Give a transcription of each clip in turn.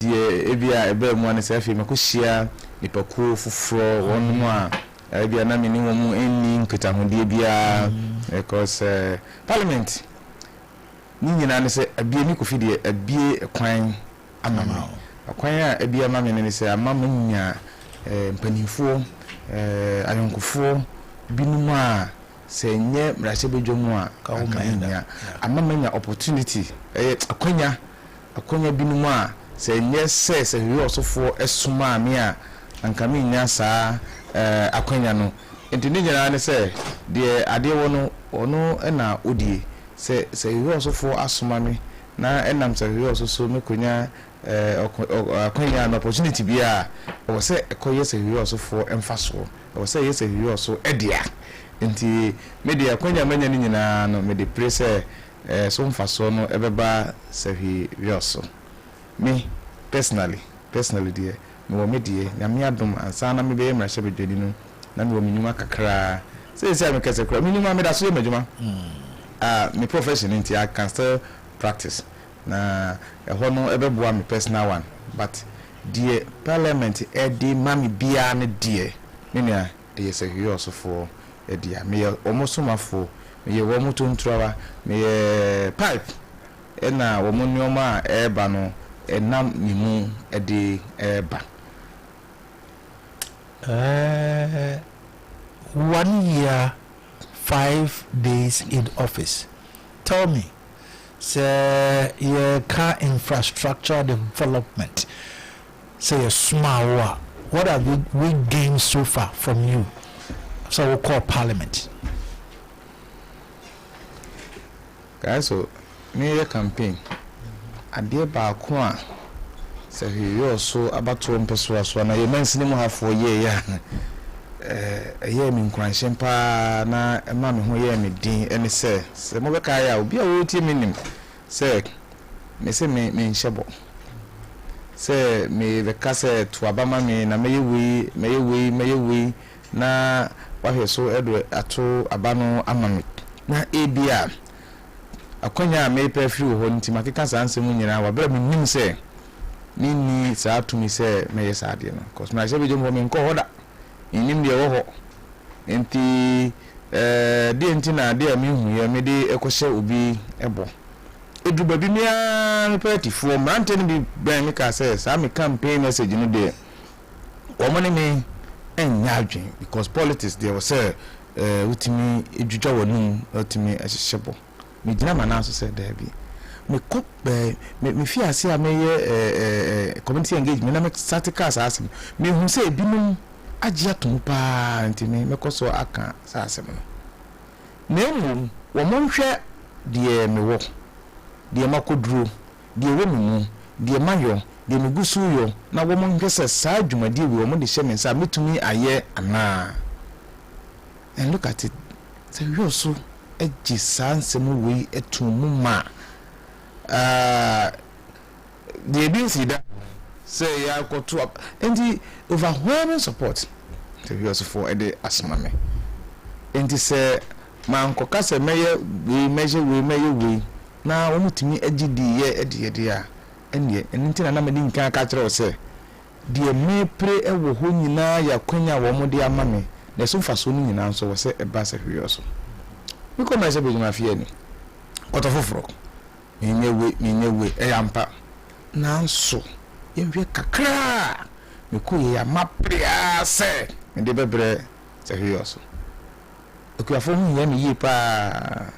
die ebia ebe mu an se afi me ko hia nipakuo foforo wonmu a ebia na me ni wo mu enni nketahode bia because parliament ni nyina ne se abie ni kofi de abie kwan amama kwan a abie ma me ne se amama nya mpanimfo ayonkofo binum a se nye mrase bedwomu a kaumanya amama nya opportunity akonya binum a se nye se hwe osofo esuma me a anka me nya saa akonya no enti ni nyina ne se de ade wo no na odie se hwe osofo asoma me na enam se hwe ososo me konya akonya no opportunity bia o se ekoye se hwe osofo emfaso o se ye se hwe oso edia enti media akonya manya ni nyina no me de prese so mfaso no ebeba se hwe oso me personally dear me wo medie na me adom ansa na me be mrahye bedwani no na me wo menyuma kakra say me kese kra menyuma me da so medwuma me profession enti I can still practice na ho no ebeboa me personal one but the parliament di mami bia ne die me na yes hwe osofo dia me omosomafo me ye wo motontrawa me pipe na wo monnyoma eba no enam nimu edi eba 1 year 5 days in office. Tell me, say your car infrastructure development, say a small what have we gained so far from you? So we call parliament. Guys, so me campaign ade ba ko a se hwe so abato mpeso aso na ye mansini mu ha for ye ya ye mi nkwanhye pa na ma me ho ye me din ene se mo be ka ya obi a wo tie minim se me se me nhyebo se me be ka se to abama me na me ye na wa hwe so edo ato abano amame na ebia akonya me pe free ho nti makeka sanse mu nyina wa bra me nim se ni saa tumi se me yes ade no cause na se be jom ho me nko hoda nim de wo ho nti de nti na de me hu ye me de ekohye obi ebo edu babi mia me party fo mrante ni bi ban me ka se saa me campaign message no de wo mo ne me enya adwen because politics there was say utimi edwudwa wonu utimi ahyehyebo me gina manaso said there be me cop me fi ase a me community engagement na me statistics asem me hu say binum agye atom pa ntimi me koso aka sa asem no na emu wo monhwe de me wo de makoduro de wo mu de mayo de me gusu yo na wo monhwe se sa adwumadi we wo mo de hye me sa metumi aye ana and look at it so you so eji sansem we etumu ma the BC that say ya go to up and the overwhelming support to you also for the asmame and say man ko kase meye we measure we na wo mutumi agidi ye ede a ene ntina na medi nkan ka kire o say de me pre ewo ho nyina ya kwanya wo mo de amame na so faso no nyina so wo say e ba sa hwe so we come say be juma fie ni kotofoforo minyewe eyampa nanso yewe kakra me ko ye amapria se me de bebre se hwe so okuafo hu ye me yi pa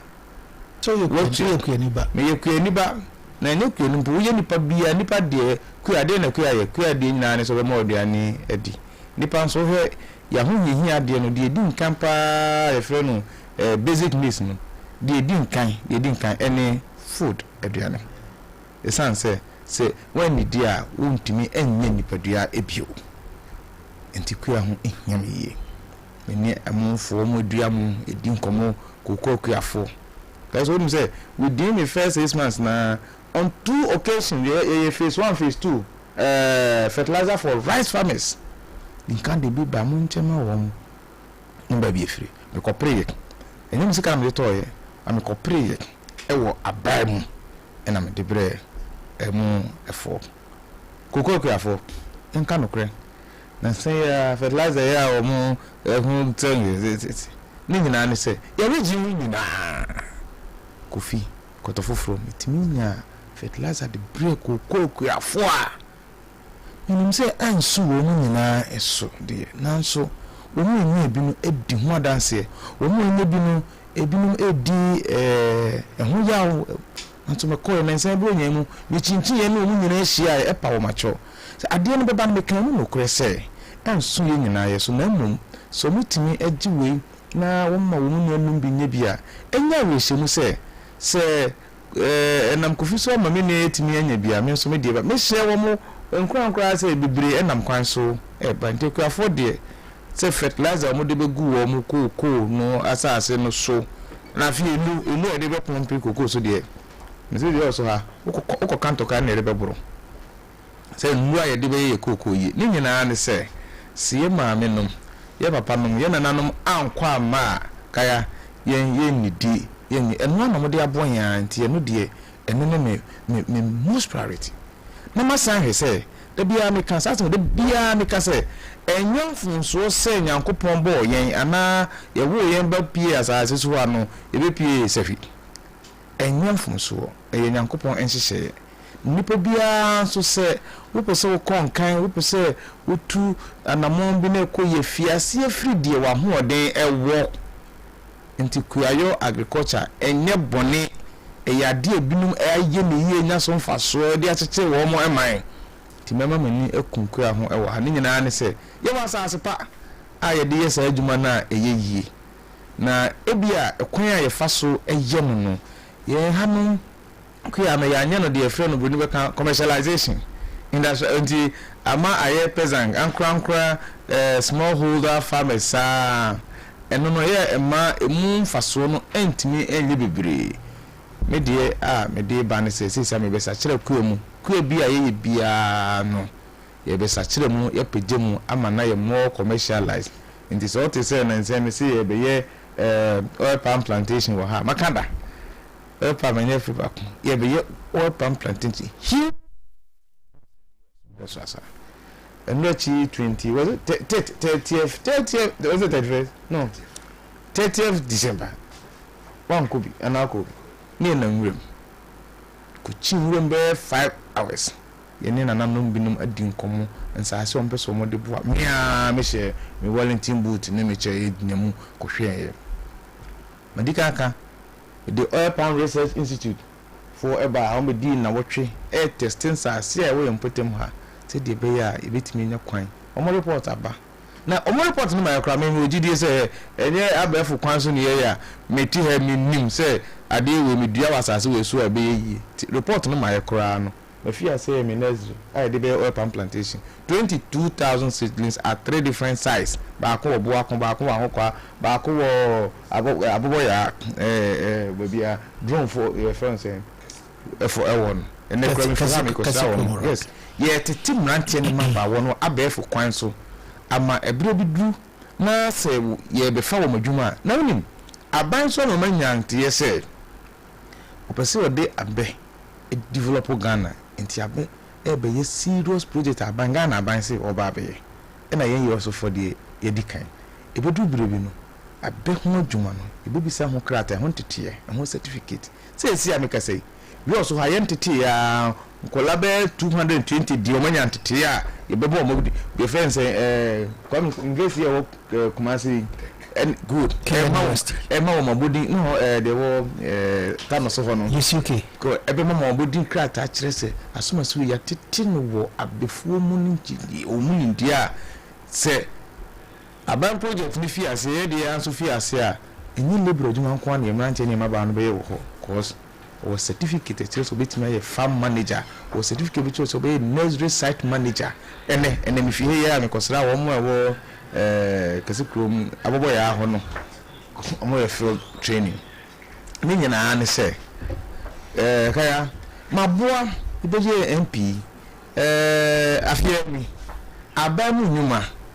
so you ku ni ba me ye ku ni ba na ne ku ni mpo ye nipa bia nipa de ku ade na ku ade nyina ne so be mo aduane adi nipa nso hwe ya hu ye ade no de di nkan pa e fre no basic needs no de di nkan any food aduane esan se when ni dia wontimi enye nipadua ebio enti ku ya hu enyam ye ni amunfo mo dua mu edi nkomo kokokuafo guys what me say within the first 6 months na on 2 occasions phase 1 phase 2 fertilizer for rice farmers nkan de bi ba mu nchema wo mba bi efiri me ko pray enye musika me toye am ko pray ewo abai mu ena me de bre emu efo koko kuafo nka nokre na say fertilizer ya o mu ehun teng ni nyina ne say ya reji nyina kofi kotofoforo mitimi nya fertilizer de break koko kuafo a nim say ansu wo mu nyina eso de nanso wo mu nya binu edi ho adanse wo mu nya binu ebinu edi ehun ya nto me koy na nsan bro nyemu me chinchin ye no mu nyina hia e pa wo macho ade no beba no me kan no kure se ansu ye nyina ye so na mmom so mutimi agiwe na wo ma wo mu num bi nya bia enya we hyemu se enam kofi so ma me ne etimi anya bia me so me die ba me hye wo mu nkran se bibre enam kwan so ba nte ku afode se fertilizer mo de begu wo mu koko no asase no so na fi elu e de be pompe koko so de nse de so ha ukọ kanto kan na be buru se nru aye de be ye koko yi ni nyina ne se sie maame nom ye papa nom ye nananom ankwa ma kaya ye nidi ye enu anam de abon ya nti enu de enu ne me most priority na masan he se de bia me kan sa de bia me kan se enyon funso se nyankopon bo yen ana ye wo yen ba pie asase so ano ye be pie sefi enyon funso e nyankopon enhyehyɛ nipa bia so se wo pese wo konkan wo pese wo tu anamon bi na ko ye fiase afiri die wa hoɔden ɛwɔ nti kuayo agriculture enye bone eyade ebinum aye ne yie nya so mfaso de akyeche wo mo eman ti mema mani ekunku aho ewo ha ne nyina ne se ye wasase pa aye de yesa adwuma na eye yie na ebia ekwan aye faso eye no no ye hanu kuya me ya nya no de efre no boni be kan commercialization industry nti ama aye peasant ankra smallholder farmers eno no ye ema emu faso no entimi enye bebre me de ba ne se me be sa kire kuemu kue bia ye bia no ye be sa kire mu ye pege mu ama na ye more commercialized in this what is say na nse me say ye be ye oil palm plantation wo ha makanda oil palm enye free back ye be ye oil palm plantation here that's what and not 20 was it 30th was it 31st no 30th December one could be an alcohol near na room ku chinwem be 5 hours ye ne nananum binum adin komo nsase on peso mo de boa mia me she me Wellington boot ne me che edinamu ko hwe madika aka the Oil Palm Research Institute for eba how me di na wotwe testing sase e we mpotem ha se de be ya ebetimi nya kwan omo report aba na omo report no ma yakra me ogidi se enye abefu kwan so ne ya meti ha nim se ade we medua wasase we so abe yi report no ma yakra no mafia say me nazri I de be oil palm plantation 22,000 seedlings at 3 different size ba ko obo akon ba ko ahokwa ba ko abobo ya bia drone for your friends for ewon and the crime for me yes ye tete mrantie ne mamba wono abefu kwan so ama ebro bidu na se ye be fa wo madwuma na wonim aban so no manyante ye se opese ode abe develop Ghana enti abe ebe ye serious project aban Ghana aban se oba be e na ye also for the edikan ebedu birebi no abe ho adwuma no ebebisa ho krata ho tete ho certificate se esi ameka sei we also ha yentete ya nkola be 220 di omanya ntete ya ebebo omo be friends come ngesi ya kumasi and good Emma Mabudi no they were Thanos of no yes UK go ebe mama Mabudi krata akire se asoma so ya tete no wo abefuo mu nti omu ndia se aban project ni fi ase ye de anso fi ase a enyi lebro adwuma nko na emrante ne maba no be wo ho cause or certificate so betimi a farm manager or certificate bi so be nursery site manager ene mi fi here ya me kosra wo mo wo kase krom abobo ya ho no mo ya field training ni nyina ne se kaya maboa ibeje MP afia mi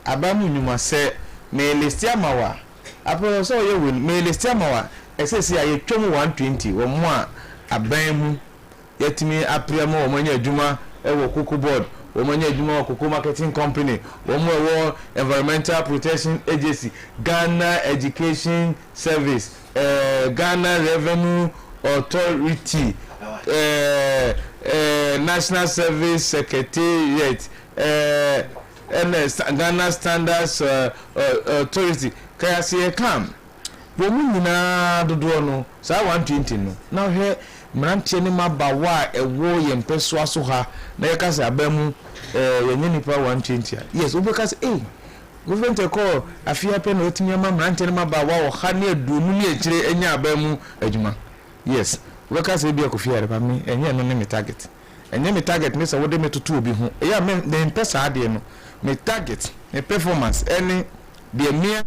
abamu nyuma se me listia mawa apo so ye will me listia mawa esesi aye twom 120 wo mo a aban mu yetimi apremo o manya adwuma e wo koko board omanya adwuma Cocoa Marketing Company omo Environmental Protection Agency Ghana Education Service Ghana Revenue Authority National Service Secretariat Ghana Standards Authority Kayaso come womu nyina dodo no saa 120 no na hwe mrantie ne mabawa ewo ye mpeso aso ha na ye kasa abamu yenye nipa 120 yes obekasa government call afia pe na otimi ama mrantie ne mabawa wo ha ne aduonu ne agire enya abamu adwuma yes obekasa bia kofia re ba me enye no ne me target enye me target me se wo de me tutu obi ho ya me de mpesa ade no me target me performance any de me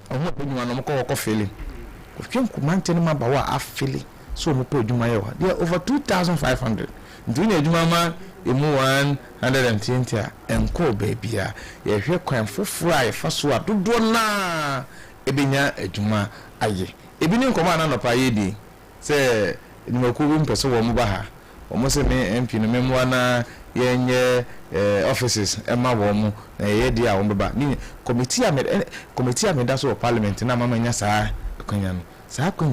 omo peduma no ko feeling ofien ku mantene ma ba wa afili so mo pe oduma ye wa there over 2500 ndini eduma ma emu 120 enko baby a ye hwe kwan foforo a ye fa so a dodo na ebenya eduma aye ebi ni nkoma na no pa ye di se eduma ku bi mpeso wo mo ba ha omo se me MP no memo na yenye offices ema wo mu na ye dia wo beba ni committee ameda so parliament na mama nya saa kwanya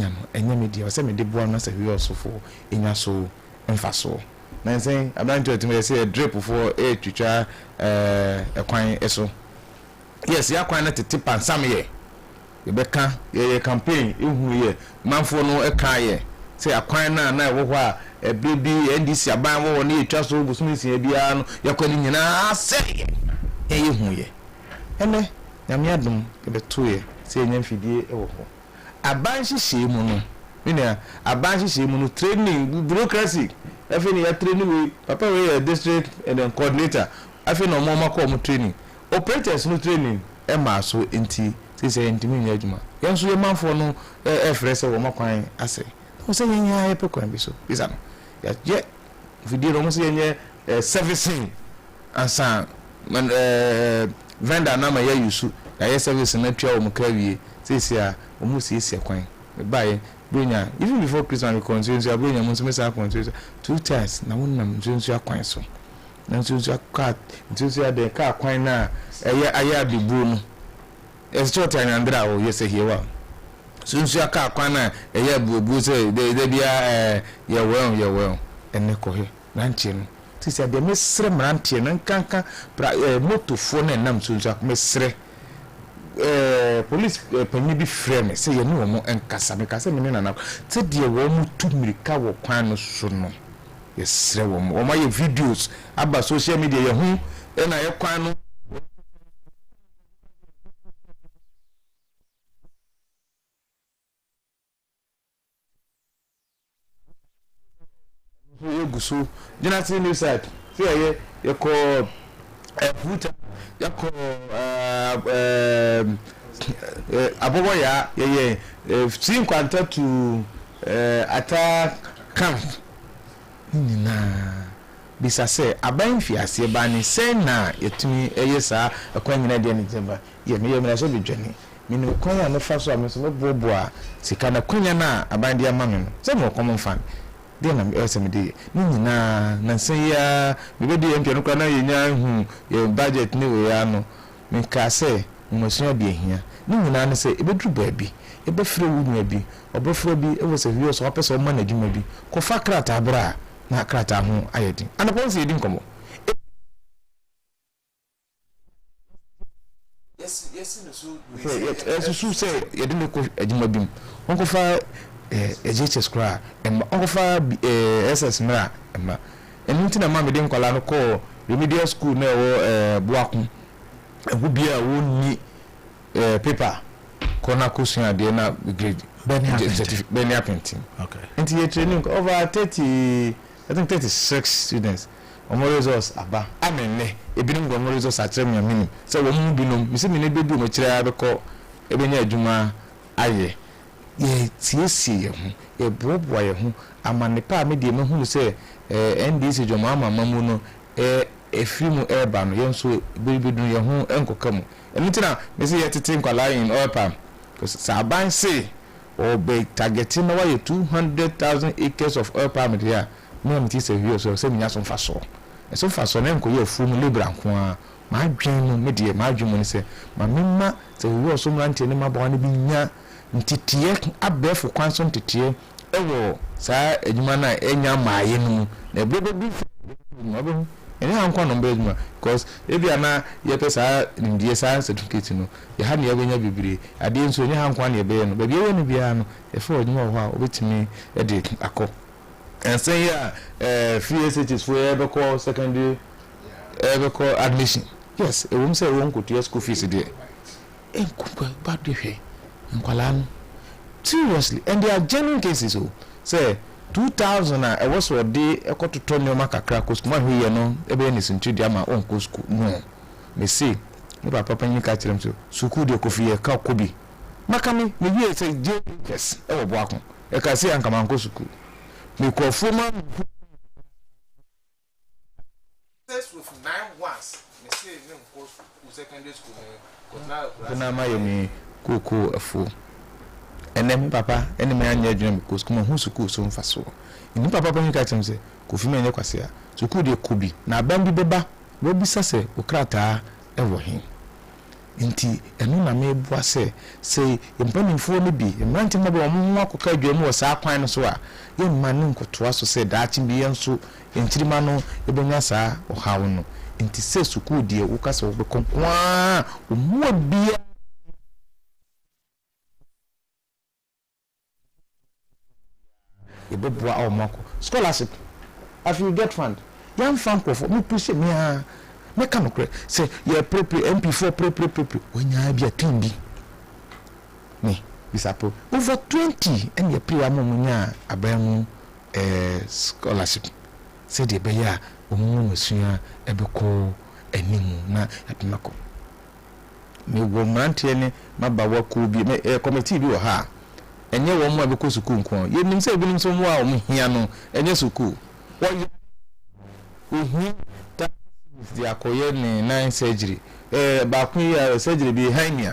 no enye media se me de boa no se wi osofo enya so emfa so na nsen abantu etume se drip for twitwa ekwan eso yes ya kwan na tete pansam ye beka ye campaign ehu ye manfo no eka ye se akwan na ewo ho a baby NDC aban wo ne etwa so busumisi bia no yakwani nyina ase ehu ye ene nyame adum beto ye se enya mfidie ewo ho aban hihye mu no mina aban hihye mu no training bureaucracy afeni ya training we papa we district and then coordinator afeni omo makọ mu training operators no training e ma so enti se ntimi nya adwuma yenso ye manfo no frese wo makwan ase o se nya ye pekwan bi so bisa no ya je video no se nya servicing asa man vendor na ma ya yusu ya ye service na twa o mu krawie se a o mu se kwan bae Brunya, even before Christmas, we continue to Brunya, Monsignor, continue 2 times. Now, I'm doing so quite so. Now, to cut, to the car quite now. I be boom. It's short time and draw, yes, here. Soon, your car quite now. A year boo say, they be you're well, and Nico here. Ranching. She said, the Miss Ranching and Kanka, motor phone and Nam Suja, Miss police penny be frame say you know mo enkasa me kasa me na na say de wo mu tu mirika wo kwan no so no yes re wo mo ma ye videos aba social media ye hu e na ye kwan no ye gusu general news site say ye ko futa yako abobo ya ye sin kwanta to attack camp nina bisa se aban fiase ba ni se na yetumi eyesa akwanyina de ni temba ye me so bedwani mini kwanya no fa so ameso me bobo a sika na kwanya na aban de ama me no se mo common fan de na SMD ni nyina na se ya me be de MP no kwa na yenya hu ye budget ni we ya no me ka se mo so de hia ni nyina na se e be dru ba bi e be frɛ wu nwa bi obofrɛ bi e wo se wi so apesa o ma na dwuma bi ko fa krata bra na krata ho ayedi anapon se yedi nkomo yes no so so say yedi ne ko adwuma bi won fa EJHS kra em fa SS mra em enti na ma me de nkwala no ko remedial school na wo boakun ebu bia wo ni paper kona kusia de na grade Benia painting okay enti ye training over 30 I think 36 students omo results aba amenne ebinim go results atrem ya minim se wo mu binom mi se mi ne bedu mo kire abekọ ebenya adwuma aye ye tiesie ye ho ye boboa ye ho amanepa me de me hu se NDC joma amama mu no efiri mu eba no ye nso bebedu ye ho enkoka mu enitina me se ye tete nkwala in opa ko saban se or be targeting away 200,000 acres of oil palm here. No, it is a year so same as on faso. And so far, so name could you fool libra. My dream, media, my dream, say, my mima, say, we also run to my body being ya, Titie, up there for constant Titie, ewo, sir, Edmana, Enya, my enu, the baby, and I'm going on bedroom, because if you are not your person in the science certificate, you had never been a baby. I didn't so you have one year, but you only be an effort, you know, how with me a day, a call. And say, free SHs for ever call secondary, ever call admission. Yes, a woman say, won't go to your school fees a day. And Cooper, but the hay, and Qualan. Seriously, and there are genuine cases who say 2000 I was a day a quarter to Tony Macacra, because one who you know, everyone is into my own school. No, me see, no papa, you catch them to Suku de coffee, a cow could be. Macami, maybe it's a yes, oh, Wakum, a Cassia and Kamanko school. Me call Fuma with 9 ones, me say, no, secondary school, now my Coco a fool. And then papa, any man near dream because come on who's school so fast. In papa, when you catch him, say, Kufima and Yaquasia, so could you could be now Bambi Beba, will be Sasse, Okrata, ever him. Inti, and no, I may say, impending for me be, a mountain mobile walk okay, dream was our pine so. Young man could to us to say that in be so in Trimano, Ebenasa or how no. Inti says to cool dear Ukas will become more beer. Our Marco scholarship. If you get fund, young Franco for me, push it me. Mechanical say, you're appropriate MP4 when you have your team. Me, this apple over 20 and your pre amonia a brand scholarship. Say the Baya, Umusia, Ebeko, and Nimu, na at Mako. Me woman, Tiene, my bawa could be a committee or her. And you won't have because of Kunko. You didn't say, willing some wow, Mihiano, and yes, cool. What you the Akoyen 9 surgery, about me, surgery behind me,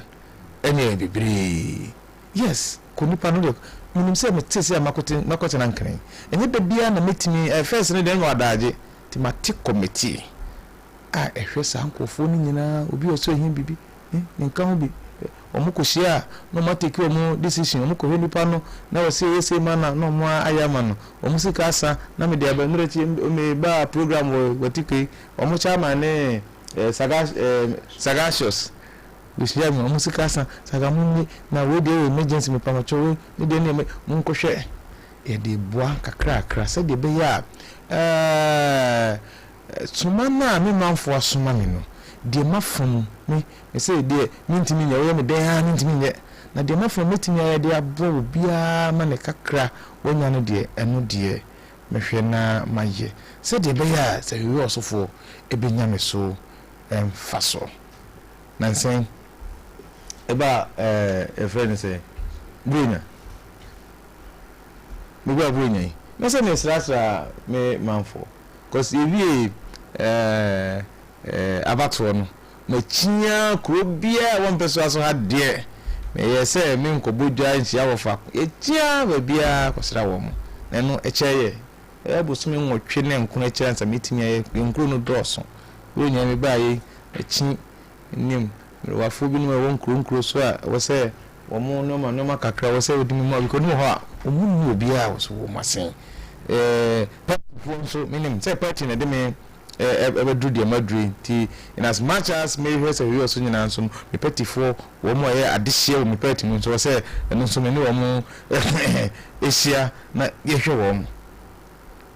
and you be yes, couldn't panook. When say, Mrs. Macotin Uncle, and yet the Biana meet me at first and then what I did to my tick committee. I a uncle phoning will be also him, baby, and can't be. Omuko share no ma take omo decision omuko hwe nipa no na we say man no mo ayama no omusika asa na me dia ba mrechi me ba program we tike omo chama ne sagacious we share me omusika asa sagamu na we dey emergency me pamacho we dey ne mo hwe e dey boa kakra se dey be ya sumana me manfo asuma me no de mafom me say de mintimi nya we me de ha mintimi nya na de mafom metimi ya de abo bia ma ne kakra wonya no de eno de mehwe na maye say de be ya say we osofo ebenya me so faso na nsen eba e friend say bunya me gba bunya no say me srasra me manfo cause ewie abatwo no machia krobia won peso aso ha de me yese me nkobodwa ntia wofa etia babia kosra wo mo na no echeye ebusumi nwotwe ne nkono echira nsa metimi aye nkro no doso wonya me baye echi nim wafo bi no won nkro so a wo se wo mo no ma kakra wo se odimi mo biko no ho a omu obia wo so wo masen pet so minim say pet na de me ever do the madri ti in as much as me hear say we also nyina nso me petifo wo mo ye adehye me peti mu so say eno so me ne wo mo ehia na ye hwe wo mo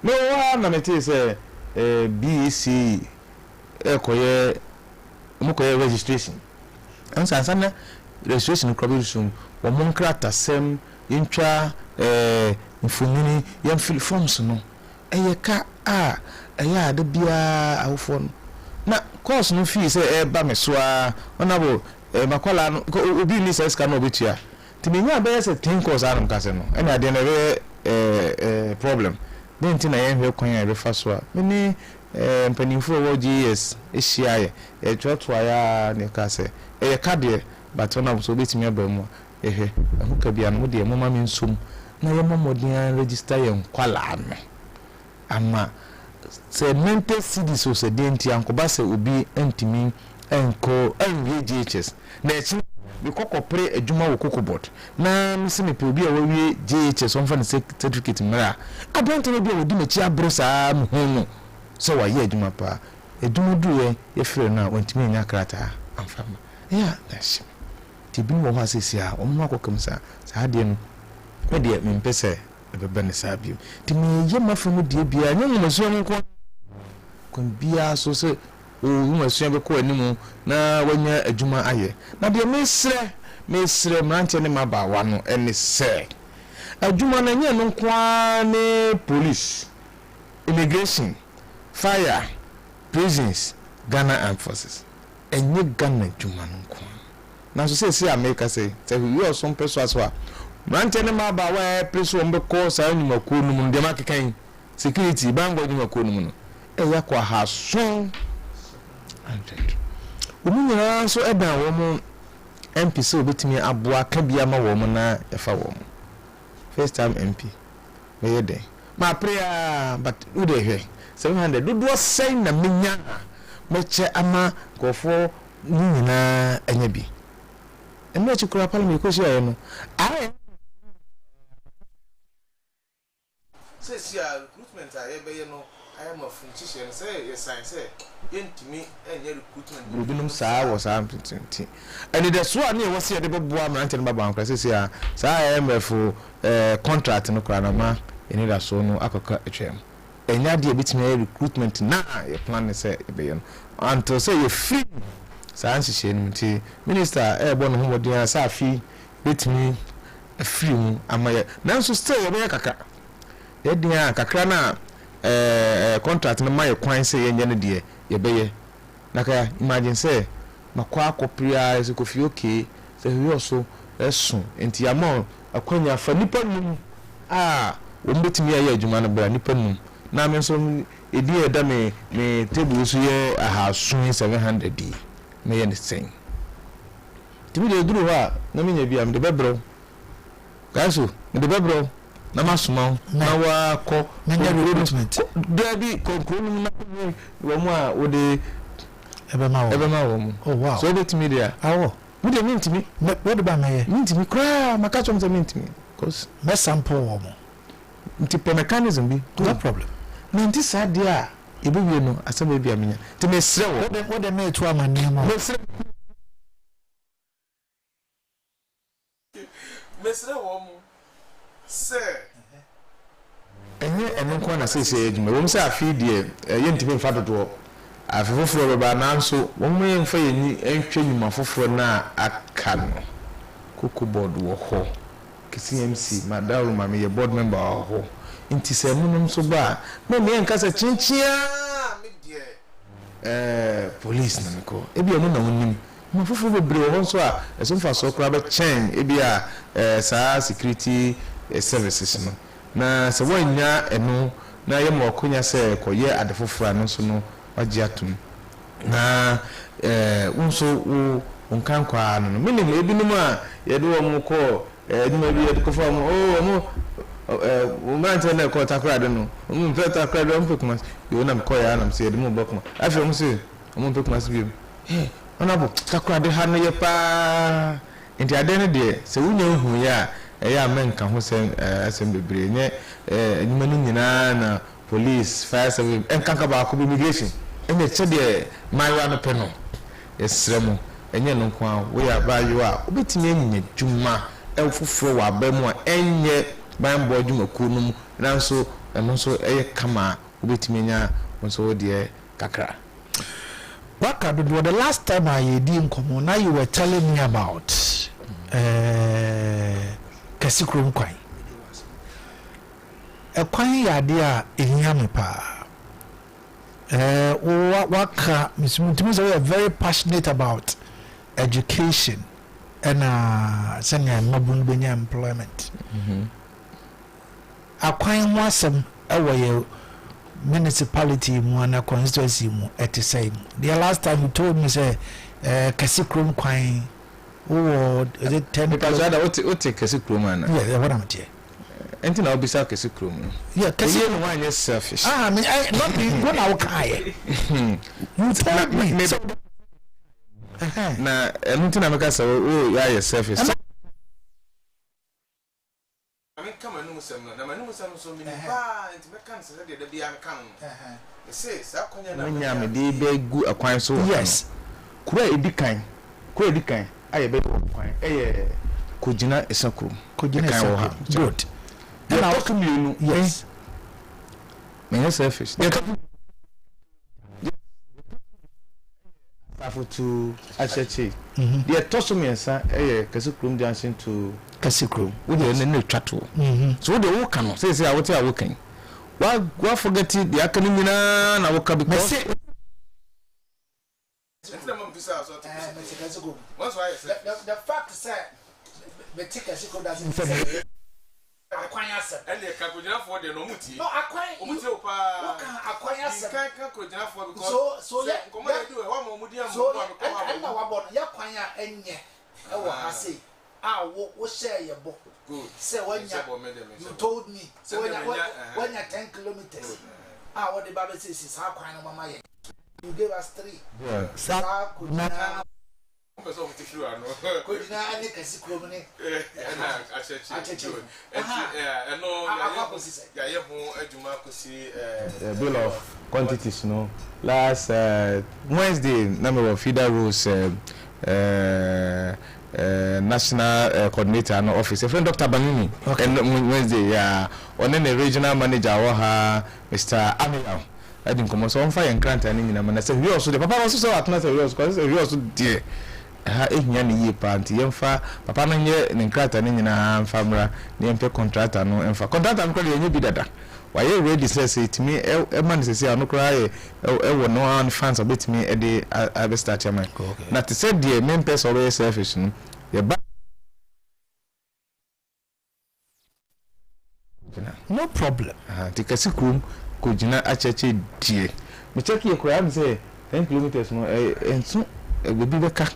no wa na me ti say BEC koye mo koye registration ansa na registration ko bi sum wo mo nkrata sem intwa mfunini yam fill forms no eyeka eya de bia awofo no na course no fee say ba me so a onabo makwala no obi ni say ska no obetua timi nya be say 10 course arum kase no ena ade na be problem den ti na ye hwe kwan ya be fa so a me mpanimfo wo GS ehia ye e twetwa ya ne kase e kade but onabo so betimi aba mu ɛho ka bia no de mama me nsom na ye mamodin register ye nkwala no ama se mental cities so se denti ankoba se obi antimi enko enwe GHS na echi be kokopre adwuma wo kokobot na misi me pe obi a wawie GHS on fa certificate mra abante no bi a wodi mechi abro saa no so wa ye adwuma pa adwuma duwe ye frɛ na wantimi nya krata amfama ya dashi tibi wo ha sesi a o mma kokam sa de no me de me mpese bebe ne sa bi ti me ye mafamu de bia nya mo so nko kon bia so se o mo so be ko animu na wanya adwuma aye na de mesre mrante ne mabawa no ene se adwuma na nya no kwa ne police immigration fire prisons Ghana Armed Forces enye Ghana adwuma no kwa na so se America say we also person as well mrante ne mabawa preso mbe ko sa nyuma ko no mu de makekan security bango nyuma ko no mu no eya kwa ha so 100 omunyira so eda wo mu MP so betimi aboa ka bia ma wo mu na efa wo mu first time MP me yede ma prayer but who dey here 700 do say na menya meche ama gofo nyina anya bi eno chikura parliament ko share no are say recruitment ayebe no I am a French say yes I say yentimi enye recruitment rubinum saa was am 20 and the so na was here the boa mrante no baba anka say say saa IMF contract no kra na ma eni da so no akaka etwem enya de bitimi recruitment na ye plan say ebe no until say you free saa nhihye no ti minister bo no homodin saa fi bitimi free mu amaye nanso stay ye be kaka ye dia kakra na contract na my kwan say yenye ne de ye beye naka imagine say makwa akopria se kofi okay say we also esun enti amo akwanya fa nipa num wo mbetimi aye adwuma no bra nipa num na me so edi eda me table so ye aha sun 700 di me ye ne sen tibi de duru ha na me nya bia me de bebro gaso me de bebro na masuma na wa ko menya recruitment dabi konkuru na wo mu a wo de ebe ma wo mu oh wow so bet me there awo mu de mintimi what ba me mintimi kra maka chom se mintimi cause me sample wo mu nti pe mechanism bi no problem na nti sade a ebe wie no asaba bi amenya nti me sre wo de me etu amane ma me sre wo mu se ene kwa na sese edwuma wo mse afi de yentimi mfa dodo afefoforo beba nanso wo mo yemfa yenyi entwe nyuma foforo na aka no koko board wo ho KCMC madaru mame ye board member ho nti se munum so ba me nkasa chinchia me de police na ko ebi eno na wonim mo foforo bebre wo so a eso mfa so kra be chen ebi a saa security services no na se wanya eno na ye mo konya se koye adefofra no so no wagye atum na unso wo onkan kwa no minim ebinim a ye de wo mo ko eduma bi ye de ko fa mo mo mante na ko takra de no mo mpe takra de mo pekuma yo na mko ya na mse ye de mo bokuma afi mo se mo pekuma se bi ona bo takra de ha no ye pa enti ade ne de se wunya hu ya eya menka ho sem asem bebre nye nyuma no nyina na police fire service enkanka ba ko immigration enye chede maiwa no peno esremo enye no kwa we ya ba yo a obetimi enye dwuma efoforo wa ba mu a enye ban bo dwuma ku no nanso eno so eye kama obetimi nya nso de kakra waka do the last time I did nkomo now you were telling me about kasikrom kwan kwan yade a ehia me pa waka misumtimi say we are very passionate about education and senya mabun benya employment akwan ho asem ewo municipality mu and constituency mu etesay the last time you told me say kasikrom kwan Oh, is it 10 because other what take kesi krom na yeah what am I here enti na obisa kesi krom yeah kesi no one is selfish I mean not me when I kai you tell me so na enti na meka say oh you are selfish I mean come on no sem na manu sem so me ba enti meka say de bia meka no say sa kwanya na nya me de be gu akwan so yes kura edikan aye be kwan eye kojina esakro kojina esakro good and I welcome you yes me selfish to acheche the toso mensa kasikrum junction to kasikrum we dey na twato so the work no say what you are working why forget it the academy na work because the fact is Kasikrum doesn't say akwanya se ele ka kojina for the no muti no akwanya muti o pa akwanya se kan kojina for because so yeah komo dey do e wa mo mudi am so na wa bo ya kwanya enye e wo ha sei wo share ye bo good say you told me so when 10 kilometers what the Bible says is how kwanya mama ye you gave us 3 yeah sa kojina person with you ano kojina ani Kasikrum ni na acheche no ya ye ho adwuma kosi bill of quantities no last Wednesday na me feeder rules national coordinator no office friend Dr. Banini and Wednesday yeah on the regional manager wa Mr. Amila adin komo so on fire enkranta ni nyina na say we also the papa also so atna say we also there ha ehia ne ye panti yemfa papa no nye ne nkrata ne nyina mfamra ne yempe contractor no emfa contractor no ye nye bi dada waye ready say it me e man say anu kra e wo no an fans obet me e dey I start chairman na te say the main person we selfish no ye ba no problem the Kasikrum kojina acheche die me check ye kra am say 10 kilometers no enso e be beka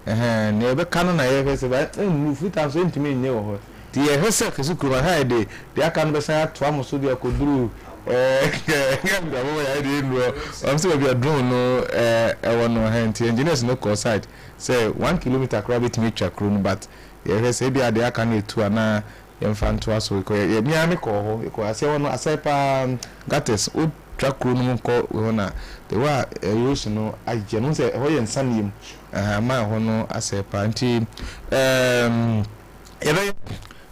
ne be kanu na ye fese ba nu futa so ntimi nye wo ho ti ye hese Kasikrum ha de aka no be say to amoso de akoduru ngam da bo ya de nu am say be drone no wono ha nti engineers no call side say 1 kilometer kra betimi twakro no but ye hese bi ade aka na etu ana yemfa nto aso ko ye bia me ko ho ko ase wono asepa gates o twakro no ko ho na the wa yos no agye no say ho ye nsaniem ma ho no asepa nti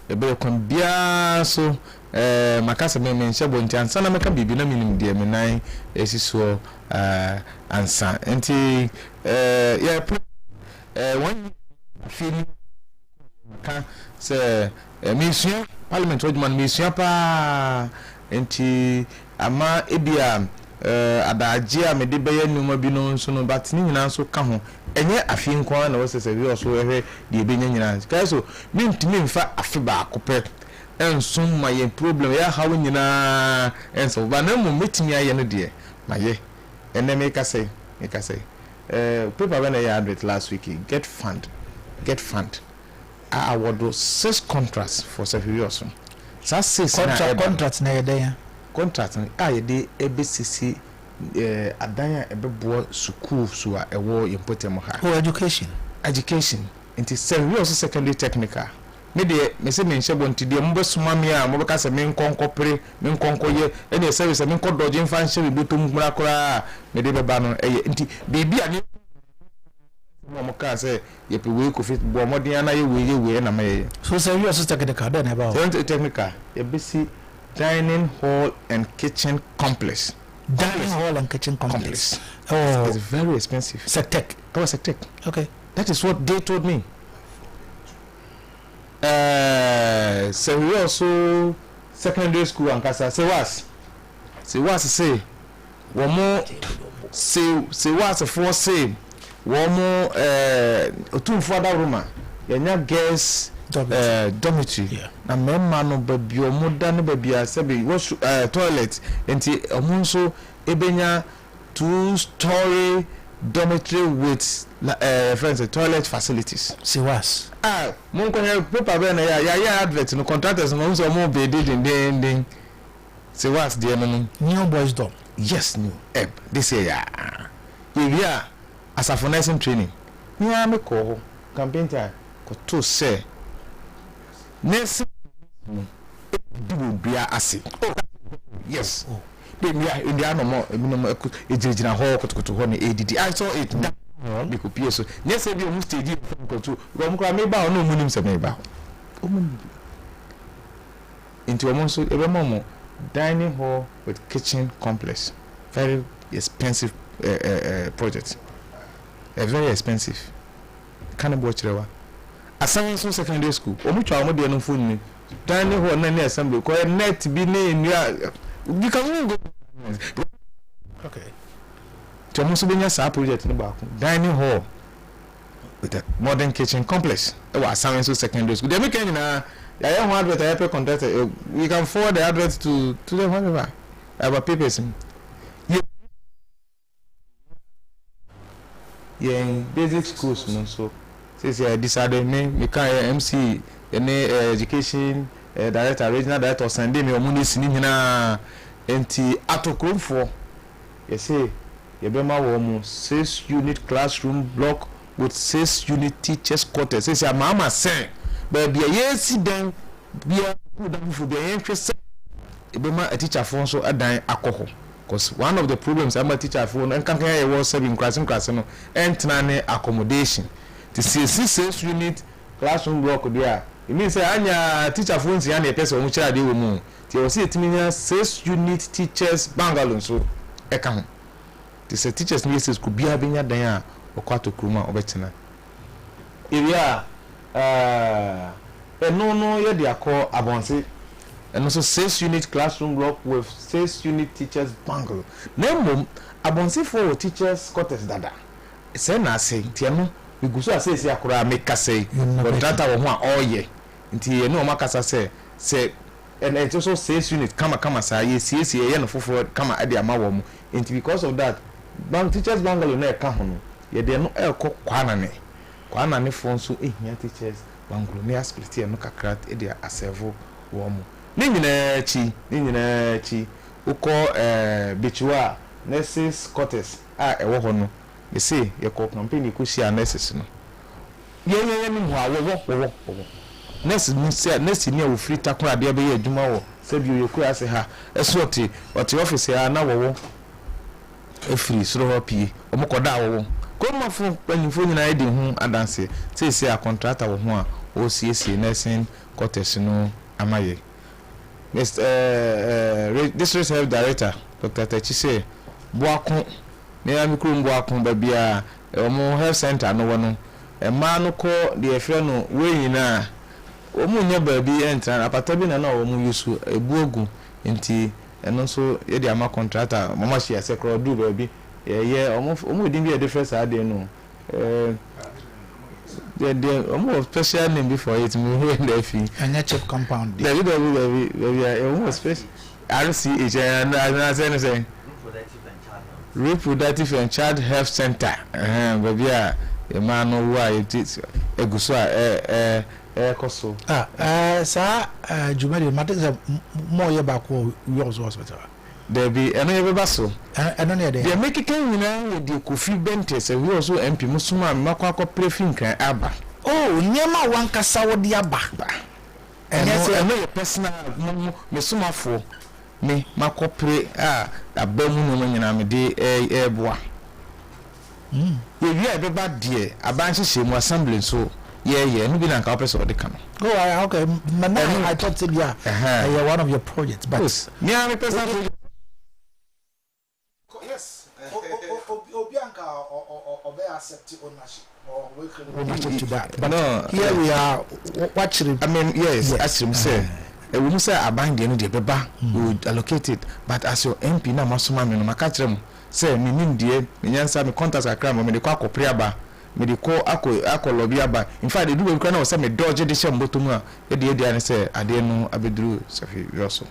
ebe kon bia so makasa me menhye bo nti ansa na meka bibi na minim de me nan esiso ansa nti one feeling ka se mission parliament wodman mission pa nti ama ebia Adeakye me de beye numa bi no nso no but ni nyina nso ka ho enye afi nkwa na wose se wi oso ehwe de ebenya nyina ka so mintimi mfa afi ba akopɛ enso ma ye problem ya hawo nyina enso ba na mo metimi aye no de ma ye ene me ka say paper when I had it last week get fund I award 6 contracts for serious so 6 contracts na yede contract ye de ebesisi adan ebebo school so a ewo impotem ha education into serious secondary technical me de me se me nhebo nti de mbo suma me a mo beka se me nkonkopre me nkonkoye ene service me nkodoje mfa nhye botom mura kora me de beba no eye nti bibi ani mo ka se ye pe we ko fit bo modin ana ye we na me so serious technical don about technical ye besi dining hall and kitchen complex. Dining hall and kitchen complex. Oh, it's very expensive. Sectec. Oh, Sectec. Okay. That is what they told me. So we also secondary school and Kasa. Say say one more. Say was for say one more. 2 further room. Yenya girls. Dormitory na memma no baby omoda no baby asabe wash toilet enti omunso ebenya 2-story dormitory with friends toilet facilities Siwas. Mon ko paper be na ya advert no contractors no so mo be ding Siwas de no New boys dom. yes new this year ya as a for nursing training me am ko campaign time ko to say nursing do bia ase yes they me in the no ejejina ho kotokoto ho na ADD I saw it me ko pie so ne say bi o mu stage ko to go mu kra me ba o no mu nim se me ba o mu into o so ebe mo dining hall with kitchen complex very expensive project very expensive can bo chirewa ASANTE secondary school o mu twa o mo de no phone ni dining hall na assembly ko net bi na enua you can go okay to so benya sa project no ba dining hall with a modern kitchen complex e wa ASANTE secondary school they make na ya one advert I pay contract we can forward the advert to them whatever our papers yeah basic schools no so since I decided me can MC any education director regional director Sunday me omuni sini hina enti atokrom for you say you be ma wo mu 6 unit classroom block with 6 unit teachers quarters say mama say but be yes then be a for be interest e be ma a teacher for so adan akoho because one of the problems I'm a teacher for and can was 7 class no entna ne accommodation to see 6 unit classroom block there it means say anya teacher for nsi anya person mu chira de wo mu ti o see etiminya 6 unit teachers bungalow so e ka ho ti say teachers ni say could be abenya dan a okwato kruma obetena area no ye dey call abonse and also 6 unit classroom block with 6 unit teachers bungalow nemo abonse for teachers quarters dada say na say ti no we go so say akura make say contractor wo ho a oye nti ye no makasa say and it also 6 unit kama say ye no foforo kama ade ama wo mu nti because of that teachers bungalow na e ka ho no ye de no e ko kwana ne fon so ehia teachers bungalow ne split ye no kakra e de aservo wo mu ni nyina chi uko bichwa nurses quarters e wo ho no they say ye ko company ko share nurses no ye ni ho awo nurse ni say nurse ni e wo free takura de be ye adwuma wo se bi ye ko ase ha esoti office ya na wo e free so ho pie o mo koda wo ko ma fu panifo nyina e de hu adanse say a contractor wo ho a o sie nursing quarters no amaye District Health Director Dr. Techise Boakon me amikru Boakon ba bia omo health center no wono e ma no ko de efre no we nyina omo nya ba bi entra apata bi na omo yusu ebuogu nti eno so ye de ama contractor mama shia se kro du ba bi ye omo din bi e difference ade no the almost special name before it me here the fee and chip compound the we almost special RCH and say reproductive and child health center baby a man no why it is eguso koso sa jumadi matter more ye back we also hospital there be any ever so and only there make it with the coffee bentes we also MP musuma makwa prefin kan aba nyema wankasa wodi aba and no personal musuma for me makwa pre abamu no nyina me de boa we ebeba de abanche shemu assembly so yeah no be na ka person de kan okay I thought it one of your projects but me am personal yes obianka obe accept ownership or we can to that but no here we are watching I mean yes as you say we must say aband no de beba we would allocate it but as your MP na masoma me no maka kire mo say me nim de me nyansa me contact akra mo me de kwa akopre aba me de ko akolobi aba in fact they do we na say me dodge de sham botomu a e de an say ade no abeduru safi yoso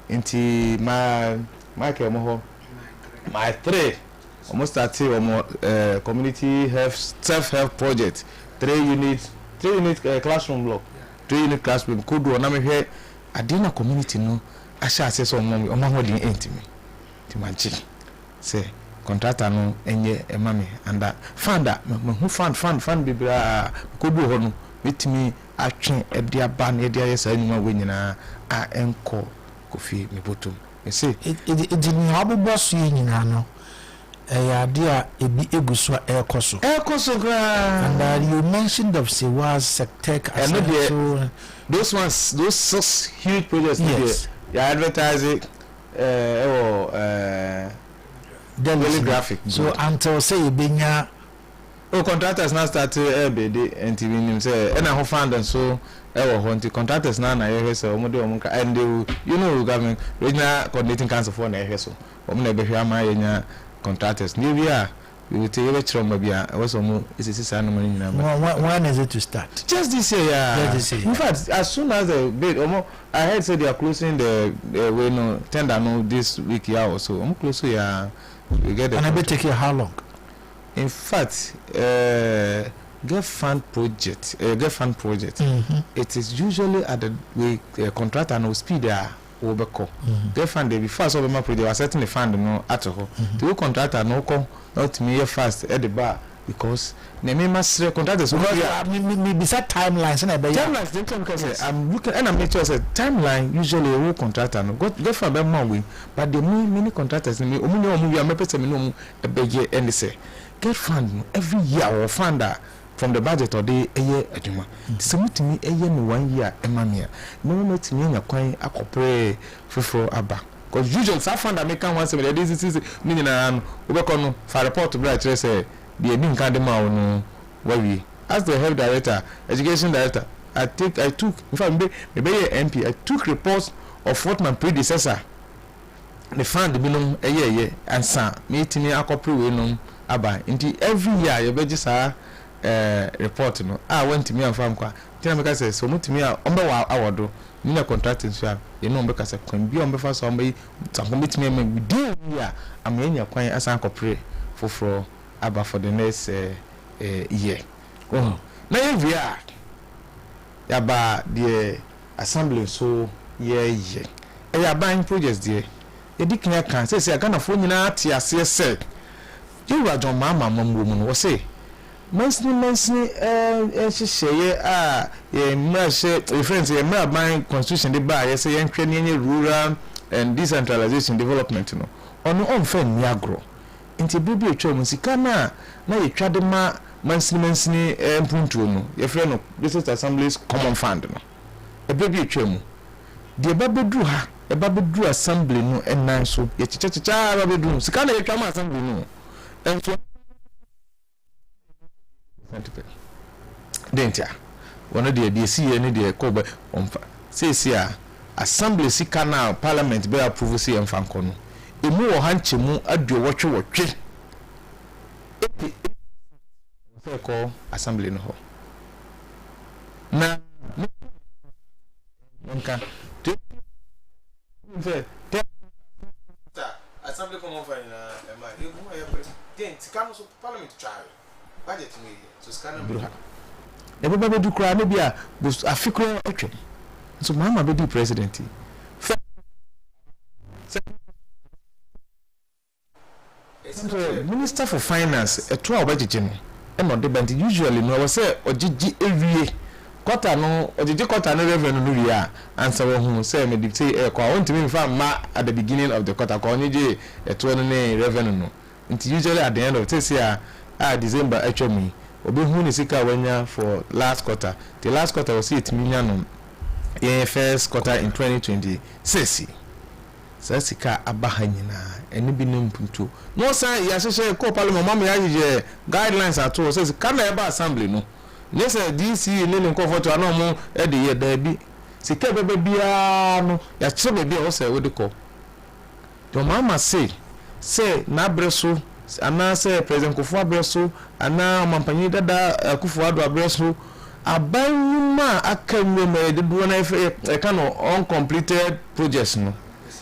inti my ke mo ho my 3 almost started community health self-help project 3 unit classroom block 3 unit classroom could do na me hwe adina community no asha access omo din entimi timanchi say contractor no enye emame and founder who fund bibra could do ho no metimi atwe ede aba na ede ayesa nyuma we nyina a enko kofi mebotum me say it didn't have boss nyina no idea ebi egusua ekoso and you mentioned of Sewas Sectec and those 6 huge projects. Yes, they advertising daily graphic. So until say benya contractors now start BD and TV nim say and I found and so hunting contractors now na so and they government regional coordinating council for na so na be hwa ma yenya contractors we will take a chrom bia also mo is when is it to start? Just this year, in fact, as soon as the bid I heard say they are closing the way no tender no this week also close we get and I bet take how long? In fact, get fund project it is usually at the way contractor no speed there obeko get fund dey before so be my project was setting the fund no at all the contractor no come not me fast at the bar because na me must contractors me beside timelines na be timelines dey come because I'm looking and I'm make sure say timeline usually a contractor no get fund be man we but the many contractors me omu we am pese me no e be ye and say get fund every year or funder from the budget or the eye adwuma semutimi eye me 1 year emania no metimi nya kwan akopre foforo aba because usually sa fund make kan once me this is me nyina no obekọ no for report to bright say the ebi nkan de ma no we as the health director education director I took in fact me be MP I took reports of what my predecessor the fund bi no eye ansa me timi akopre we no aba nti every year you be just report no went me and farm kwa tina me ka say so mutimi ombe wa awodo ni na contracting so you know mbeka say kwan bi ombe fa so ombe tanko mitimi ma within year am enya kwan asan kopre foforo aba for the next year na every year ya ba the assembly so ye ya ban projects there e diknya kan say Ghana fo nyina ate ase say you wa John mama mambo mu no say Mansini sheye friends ban constitution de ba say yenhwe ne rural and decentralization development no ono onfa ni agro nti bibi etwa mu sika na yetwa de ma mansini mpuntuo no ye frɛ no district assemblies common fund no e bibi etwa mu de babedu ha e babedu assembly no enan so ye chicha babedu sika na yetwa ma assembly no enso dentia one de BC ni de kobe onfa say assembly sika na parliament be approve say emfa nkono emu wo hanche mu adwo wotwe say ko assembly no ho na nka assembly come over na ma emu ya president sika no so parliament try budget me so scan na e baba be du kra no bia afikro etwe so mama be di president minister for finance eto a obagege no e no de band usually no we say ogigi ewie quarter no ogigi quarter no revenue no wie a answer we hu say me di say e kwa won't me fa ma at the beginning of the quarter ko onye eto no ne revenue no nti usually at the end of this year December actually obi hu ni sika wanya for last quarter the last quarter was it million no in first quarter in 2026 so sika abaha nyina eni bi no mpuntu no say ya hye ko parliament mama ya hye guidelines ato so sika na eba assembly no ne say DC ni ni ko photo ana mo e de ye da bi sika bebe bia no ya chebe bia o say we de ko to mama say na breso ana say president Kufuor abreso ana mampanyi dada Kufuor ado abreso abanuma akanwe me de do na e ka no uncompleted projects no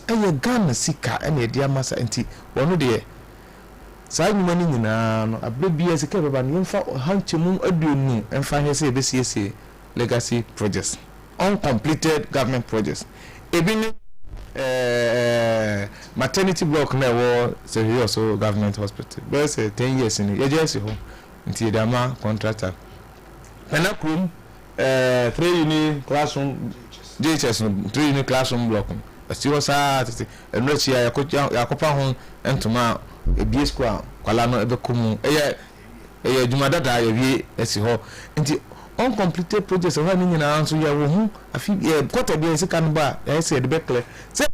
eye Ghana sika ene dia masa nti wono de saa nyuma ni nyina no abebia sika baba no yemfa hanchemu aduonu emfa hese ebesiesie legacy projects, uncompleted government projects. Ebini maternity block na wo say also government hospital. But say 10 years in agency ho nti dama contractor. Penakrum 3 unit classroom JHS 3 unit classroom block. Asiwo saa tete enrechi yakopa ho entoma ebie school kwala no ebekomu eye adwuma dada ya wie esi ho nti uncompleted projects ho ni nyina anso ya wo hu afi quarter bi ese kan ba ya ese de bekle se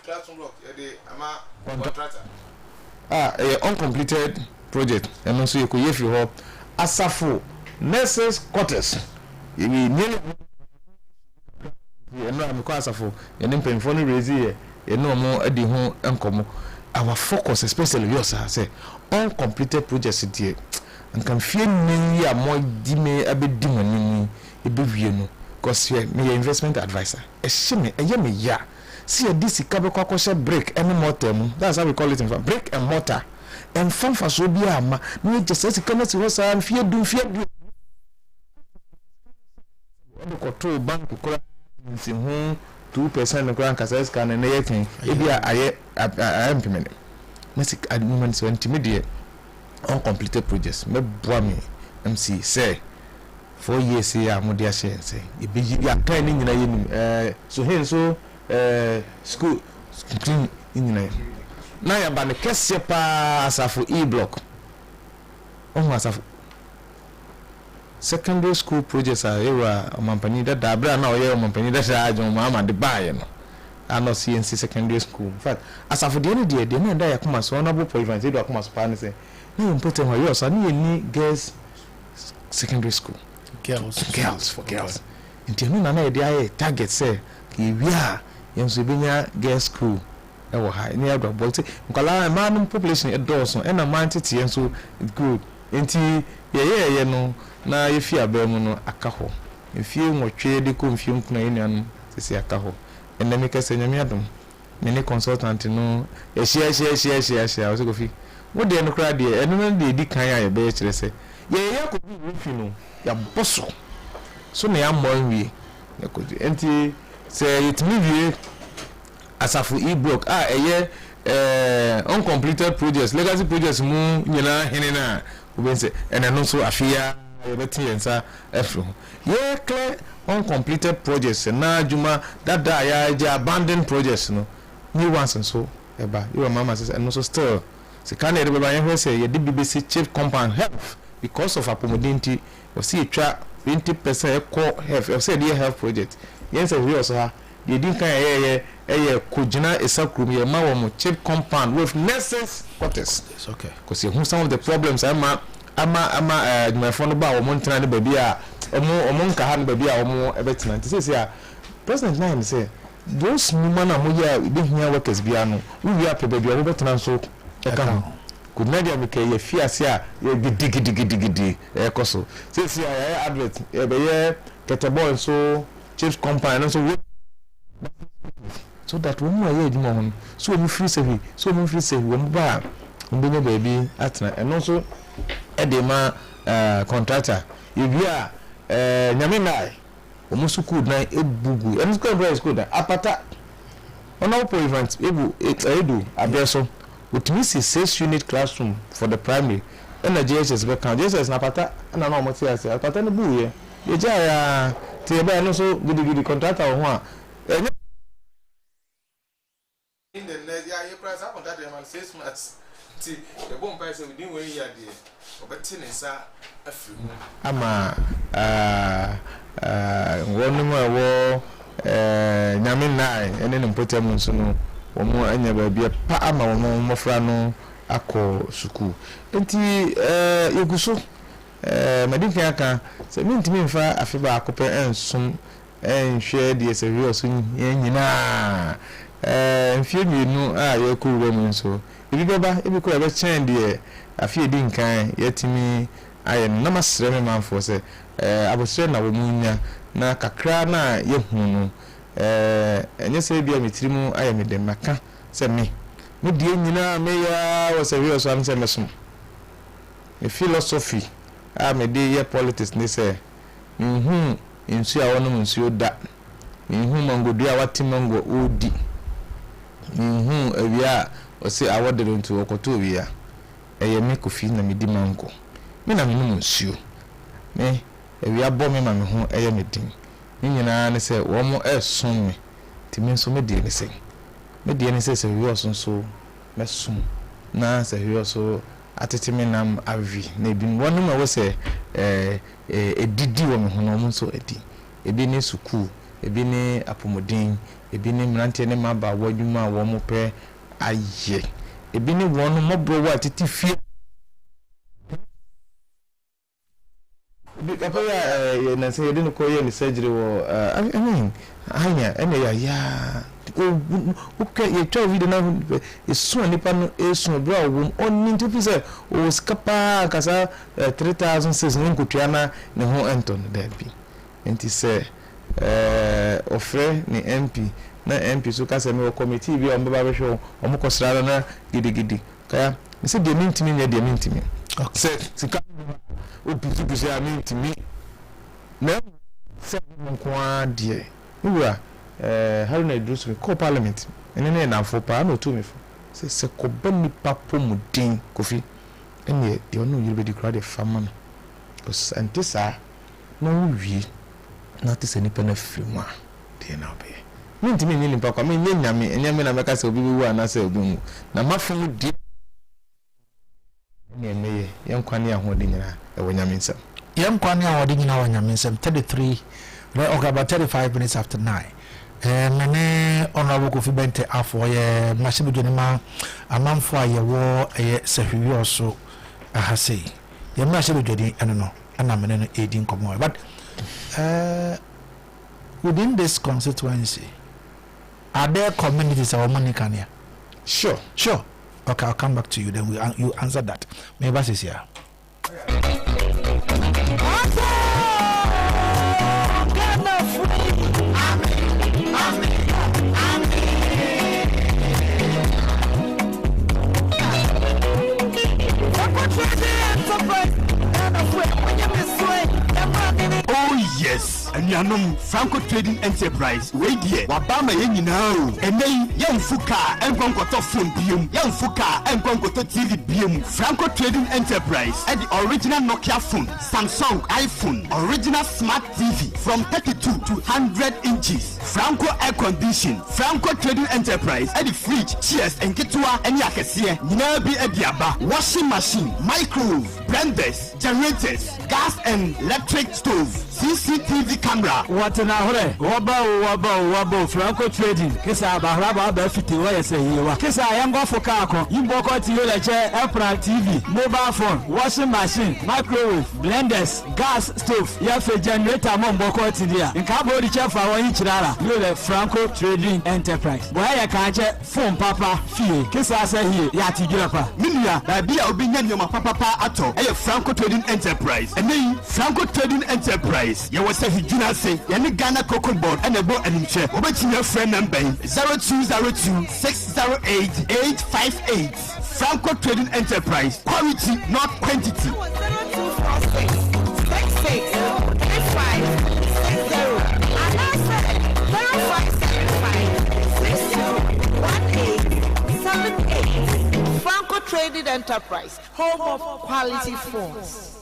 classroom block ya de ama contractor uncompleted project eno so yeko yefi ho asafo nurses quarters yebi ni eno amiko asafo ene mpemfo no raise ye eno mo adi ho enkomo our focus especially yours say uncompleted projects die nkan fie ni ya mo di me abedi manini ebewie no cause me investment advisor ehime me ya see a this kabe kwakoshe break any mortar mu, that's how we call it in fact, break and mortar and fun for so be ama me just say kana si hosa fie du ko to bank ko nsi ho 2% no kran kasa scan na yetin ebia aye implement music admin so intermediate uncompleted projects me boa me MC say 4 years ya mo dia share say e be ya kan ni nyina yenim so hen so school nyina na ya ba ne kese pa asafo e block asafo secondary school projects are era omampani da dabra na oye omampani da ajo mama de baye no ano CNC secondary school in fact asafo de ne de na da yakoma so honorable president do akoma so pa ne say ni important wa yo so ni girls secondary school girls for girls intenu na na de aye target say ki wia yenso benya girls school e wo ha ni adwa bolte nkala man population e do so e na man tete yenso good enti ye no na yefi abamu no akaho efie nwotwe de ko mfie nkuna enuanu sisi akaho enne me kase nyame adom me ne consultant no ye share o se go fi wo de no kra de enu no de di kan ya ye be kire se ye ko bi fi no ya boso so na ya mo nwie ya ko enti se itimi wie asafu e-block uncompleted projects legacy projects mu nyina henena obense ene no so afia ebeti yensa efro ye clear uncompleted projects na juma dada ya je abandoned projects no new ones and so eba you mama says and so still se kan e be ba ye say ye BBC chief compound health because of apomodinti we see twa 20% eco health we say the health project yensa we also ha the din kan ye kojina esakrum ye ma wo mo chief compound with nurses quarters. It's okay because you some of the problems ama my phone ba wo montana ne baby a omo nka ha ne baby a omo ebetina nti say president nine say those women na mo ya be hia workers bia no we ya pe baby a wo betina so e ka could media me ke ye fiase a ye gidi koso say ya advert e be ye ketebo so chief company so that when we are edwuma hon so we free say we ba mbenya baby atna and also edema contractor ibia nyame nai omusu could na ebugu and school school da apata ono po event edu abeso utimi 6 unit classroom for the primary and the JHS be count JHS na apata na na omo tia say apata no buye ye ja ya tie ba no so gidi contractor ho a in the next year price up on that 6 months ti the bomb price we din we year there obeti ne sa afimu ama wonu mo ewo nyame nai ene ne mpotem nso no omo anya ba bia pa ama omo mofra no akọ suku enti yeguso medika aka se mintimi mfa afeba akopɛ ensom enhwe de se wi oso nyina mfie mienu a yakuru mu nso ibi beba ibi ko ebe chen de afie di nkan yetimi aye na masre me manfo se abosre na wo munya na kakra na yehu no enye se bia mitirimu aye me dem maka se me me die nyina me ya was a real so am say mesom me philosophy me dey here politics ne say insu a wono nsu da mango dia wati mango odi awia o say awodere ntu okoto owia eye me kofi na me di mango me na me no nsu me awia bo me ma me ho eye me din me nyina ne say wo mo eson me ti me nso me die ne say me die ne say say wi oson so me sum na say wi oso atete me nam avi na ebi wonu ma wo say edidi wo me ho no mo so edi ebi ne suku ebi ne apomodin ebi ne mrante ne maba wadwuma wo mo pe aye ebi ne wonu mobro wa atete fie bi papa ya na say yedi no ko ye ni surgery wo I mean hanya ene ya okay ye twa video na esu nipa no esu bra wo onni ntipi say o skapa kasa 3006 nkotua na ne ho enton da bi enti say ofre ni MP na MP so kasa me committee bi on baba behwe o mo kosrara na gidigidi kaya me say de mintimi nya de mintimi okay sika o pipi ya mintimi na se mo kwa de ura Haruna Idris we call parliament ene na fo pa na otu me fo se ko bani papo mudin kofi ene de onu yiri be crowd fama no because antisa no wi na tise ni pena filma de na be mi ntimi ni nipa kwa mi nyame enyame na meka se obi wu ana se obi mu na mafo di ene meye yenkwane ahode nyina e wonyame nsam yenkwane ahode nyina wonyame nsam 33 okay about 35 minutes after 9 mene honorable Kofi Bente afọ ye machine bi ma amanfo ayewo eye sehwi oso ahase ye machine bi eno no ana mene no edin komo but within this constituency are there communities or money can here? Sure okay, I'll come back to you then you answer that maybe is here. Oh yes, and you Franco Trading Enterprise. Wait here, Wabama yen now. And then Fuka and Gonkoto phone bium, Fuka and Gonkoto TV bium. Franco Trading Enterprise at the original Nokia phone, Samsung iPhone, original smart TV from 32 to 100 inches. Franco air condition, Franco Trading Enterprise at the fridge, chairs and ketua and yakasia. Nabi Adiaba, washing machine, microwave, blenders, generators, gas and electric stove, CCTV camera. What na hore? Wabo Franco Trading. Kisa bahraba ba fiti wa yese hiwa. Kisa yango fokako. Yimbo ko ti yola che Apple TV, mobile phone, washing machine, microwave, blenders, gas stove, ya fe generator mo mboko ti dia. Nka bo di che fa wa hinchirara. Yola Franco Trading Enterprise. Bo ya ka che phone papa fie. Kisa se hie ya ti jurapa. Minia ba bia obi nya nyoma papa ato. Eye Franco Trading Enterprise. Ene Franco Trading Enterprise. Ya wasa hijuna se ya ni Ghana Cocoa Board and ebo animche. Obetimi friend number 0202 608 858. Franco Trading Enterprise. Quality, not quantity. 0246 Franco Trading Enterprise, home of quality phones.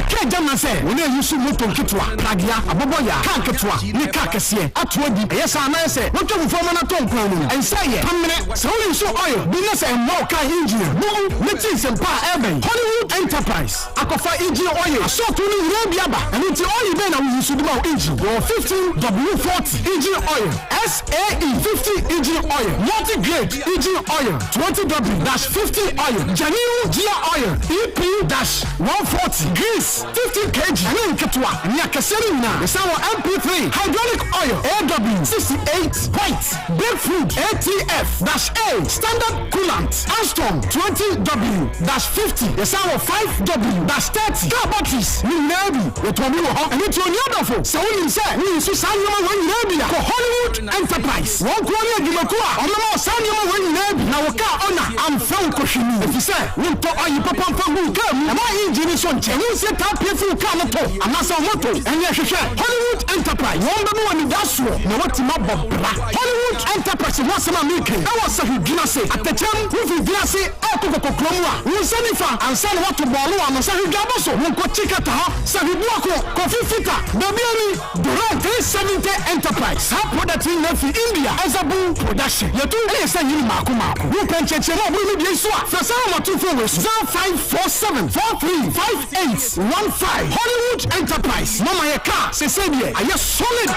Ke jama se wona yusu moto kitwa nagia aboboya kan kitwa ni ka kese atoadi yesa na se woto mfoma na tonkwan mu ensaye pamene se wo yusu oil business and more ka engineer bu metin sempa even Hollywood Enterprise akofa engine oil so to ni Arabiaba and it oil be na we yusu di ma engine your 15W40 engine oil SAE 50 engine oil multi grade engine oil 20W-50 oil genuine gear oil EP-140 grease rice 50 kg ɛne nketewa ɛne akɛsɛre nyinaa yɛsan wɔ MP3 hydraulic oil AW 68 white grapefruit ATF-A standard coolant Armstrong 20W-50 yɛsan wɔ 5W-30 car batteries ne nyinaa bi yɛtɔn bi wɔ hɔ ɛne tí o ní ɔdɔfo sɛ wonim sɛ ne nsu saa nneɛma wɔn nyinaa bi a kɔ Hollywood Enterprise wɔn kuro ne adwumaku a ɔmɛma saa nneɛma wɔn nyinaa bi na wɔ kaa ɔna amfa wo kɔhwini ɛfisɛ wontɔ ɔyi papa mfa gu kaa mu ɛma engine so nkyɛn wonsie taa pie fi wo kaa no tɔ anaasɛ ɔmɔtɔ ɛnyɛ hwehwɛ Hollywood Enterprise wɔn bɛma wɔ nidasoɔ na wɔtumi abɔ bra Hollywood Enterprise ho asɛm a meke ɛwɔ sahudwina se atɛkyɛm wofidwina se ɛkɔ kɔkɔkuro mu a wo nsa nifa ansa ne wɔto bɔɔlo a no sahudwabɔ so wonkɔkyi kata hɔ sahuduako kɔfi fita baabi ani Duran 370 Enterprise saa product yi na fi India Azabu production yɛto ɛyɛ sɛ yiri maako wopɛ nkyɛnkyɛn mu ɔboro bi nso a fɛ sɛ ɔmatofo wɔ 0547 435815 Hollywood Enterprise mama yɛ kaa sɛsɛ deɛ ayɛ solid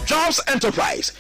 Jobs Enterprise.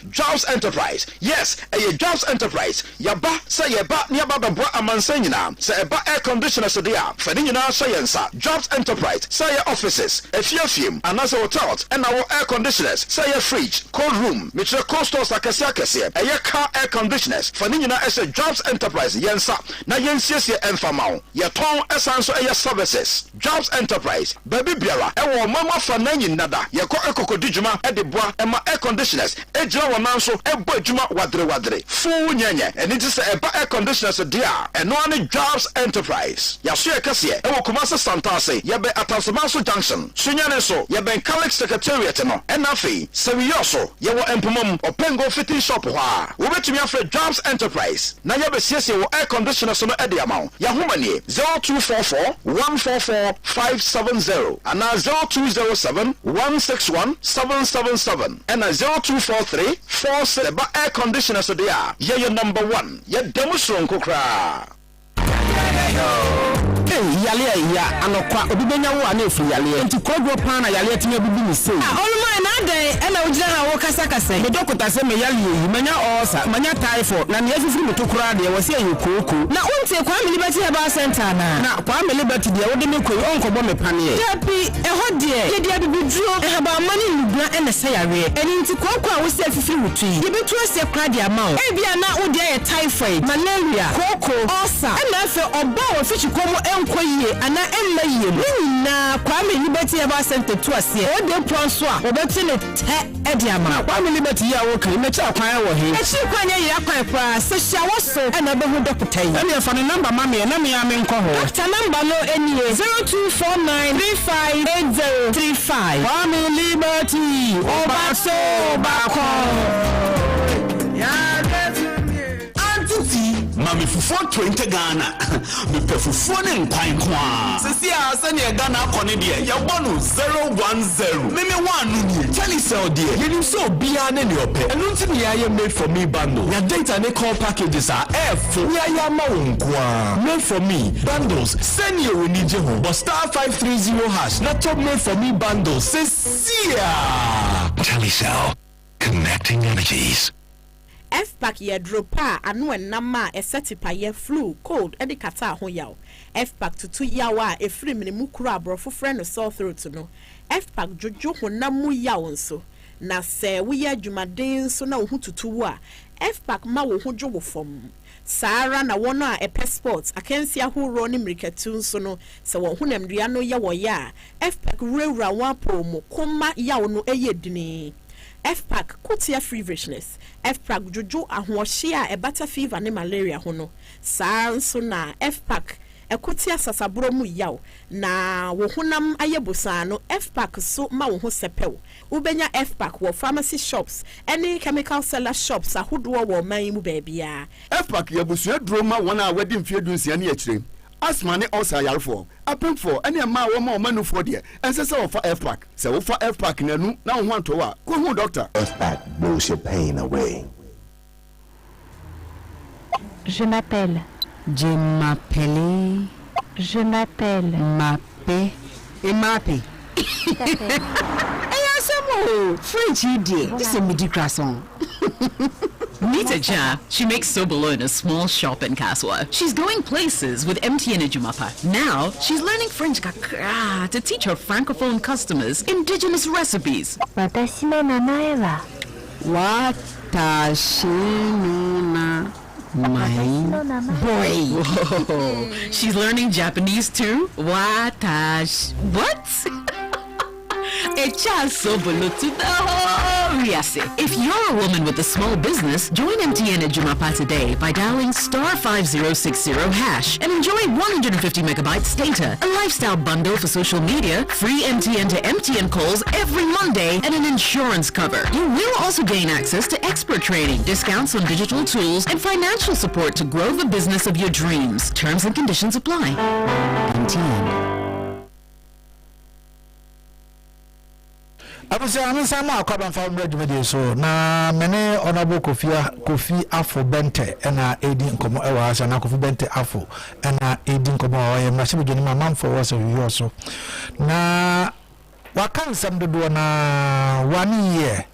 Yes, Jobs Enterprise. Yaba say yaba niaba bebra amansanyina. Say eba air conditioner so dia. Fadinina sayensa. Jobs Enterprise. Say your offices, efiafim, another hotels, and our air conditioners. Say your fridge, cold room, Mitra Costos akasiakasi. Car air conditioners. Fadinina as a Jobs Enterprise. Yensa. Na yensiesi enfamao. Yaton esanso services. Jobs Enterprise. Baby biara. Ewo mama fananyi nada. Yako ekoko dijuma edibwa ema air conditioners ejira wonan so ebo adwuma wadre full nyenye and it is a air conditioners dia and no any Jobs Enterprise ya so ekase e wo Kumasi Santase ye be Atasomanso Junction sunyane so ye be Catholic Secretariat no and afi sewiyo so ye wo empomom opengo fitting shop ho a wo betumi afre Jobs Enterprise na ye be siesie wo air conditioners no e de amount ya homanie 0244 144 570 and 0207 161 777 and 0243 47 air conditioner so they are your number one your demonstration kokra yale ya anokwa obibenya wo anefu yale enti kodwo pan na yale tinya bibi mi sei oluma na den e na ojira ha wo kasa me dokota se me yale yi manya osa manya typhoid na ne afifiri metokura de wo se ayekoko na unte kwa me liberty herbal center na kwa me liberty de wo de me koyi onkobo me pane yapi e ho de ye de abibiduro e haba mani lubra e na se yare eni nti kwa wo se afifiri wutu ye betu ase kwa de ama e bia na wo de ye typhoid malaria koko osa e na afa oba wo fichi komo enkoyie ana emma yie na kwa me liberty herbal center to ase o de pronso a obeti ne te edi ama kwa me liberty ya wo kan me cha kwan wo he e chi kwan ye akwan pra se hia wo so e na be hu doctor yi e fa ne number ma me na me ya me nko ho doctor number no eni 0249358035 kwa me liberty oba so bako Mami fufuo 20 Ghana. Me pe fufuo ne nkwan kwa. Sisi a se ne Ghana akone de ya bonu 010. Meme wanu ni. Telecel de. Yenim so bia ne ne ope. Enu nti ne ya made for me bundle. Ya data ne call packages are F. Ya ma wonkwa. Made for me bundles. Send you we need ho. But *530# na top made for me bundles. Sisi a. Telecel. Connecting energies. F-Pack ye dropa anu enama esetipa ye flu cold edi kata ho yaw F-Pack tutu yawa efiri minimu kura abrofo friend sore throat no F-Pack jojo honam mu yaw nso na se wo ye adwumaden so na wo tutu a F-Pack ma wo ho dwo wo fom Sara na wono a epe sports akensi ahoro ni mrikatu nso no se wo honam dua no ye wo ya F-Pack rewura wapo mu koma yaw no eye dini F-Pack kutia free richness F-Pack jojo ahohye a ebata fever ne malaria ho no saa nso na F-Packekutia sasaburo mu yaw na wo honam ayebusa no F-Pack so ma wo ho sepew ubenya F-Pack wo pharmacy shops any chemical seller shops ahodo wo man mu baabia F-Pack yebusua duro ma wona a wadi mfie dunsia ne akire asma ne osa yarfo apemfo ene ma wo ma manufo de ense se wo fa F-Pack se wo fa F-Pack nanu na wo anto a ko hu doctor F-Pack blows your pain away. Je m'appelle. Je m'appelle. Mappé. Et mappé. French idea. This is midi croissant. Meet Aja. She makes sobolo in a small shop in Kaswa. She's going places with MTN Ejumapa. Now, she's learning French kakra to teach her francophone customers indigenous recipes. Watashi no namae wa. Watashi no boy. Whoa. She's learning Japanese too. What? If you're a woman with a small business, join MTN at Jumapa today by dialing *5060# and enjoy 150 megabytes data, a lifestyle bundle for social media, free MTN to MTN calls every Monday, and an insurance cover. You will also gain access to expert training, discounts on digital tools, and financial support to grow the business of your dreams. Terms and conditions apply. MTN. I'm saying I'm come from Red so na many honorable Kofi Afo Bente and aiding Komo Ewas and Kofi Bente Afo and aiding Komo I am not getting my mom for us also. Na what can some do na 1 year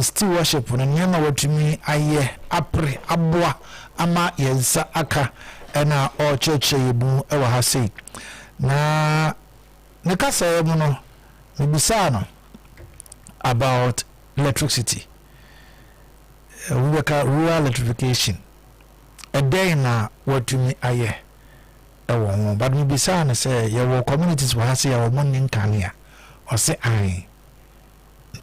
still worship when you know what to me aye apre abwa ama yensa aka and all church yebu ewa ha say na nekasa mu no mebisa no about electricity. We work out rural electrification. A day now, what to me, aye. But me be saying, say, your communities will say our money in Kenya, or say, aye.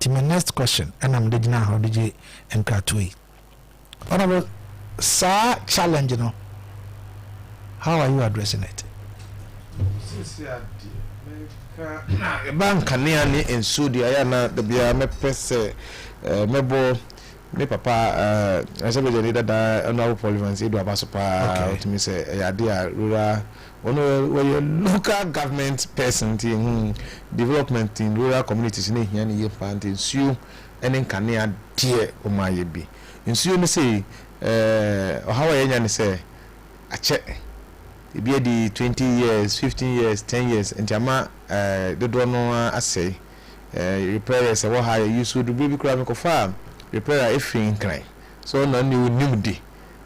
To my next question, and I'm digging now, how did you encourage? Honorable, sir, challenge, you know. How are you addressing it? Bank ni ensu di ayana de bia me pese mebo me papa asebe je leader da honorable parliament edu abaso pa to me say Adeakye rural ono we local government person in development in rural communities ni hia ni ye pant ensu ene nkane ade o maye bi ensu ni say how ye nya ni say ache be the 20 years 15 years 10 years and jama the dono asay repair say what high you should be kura ko farm repair efin kran so na ni onimdi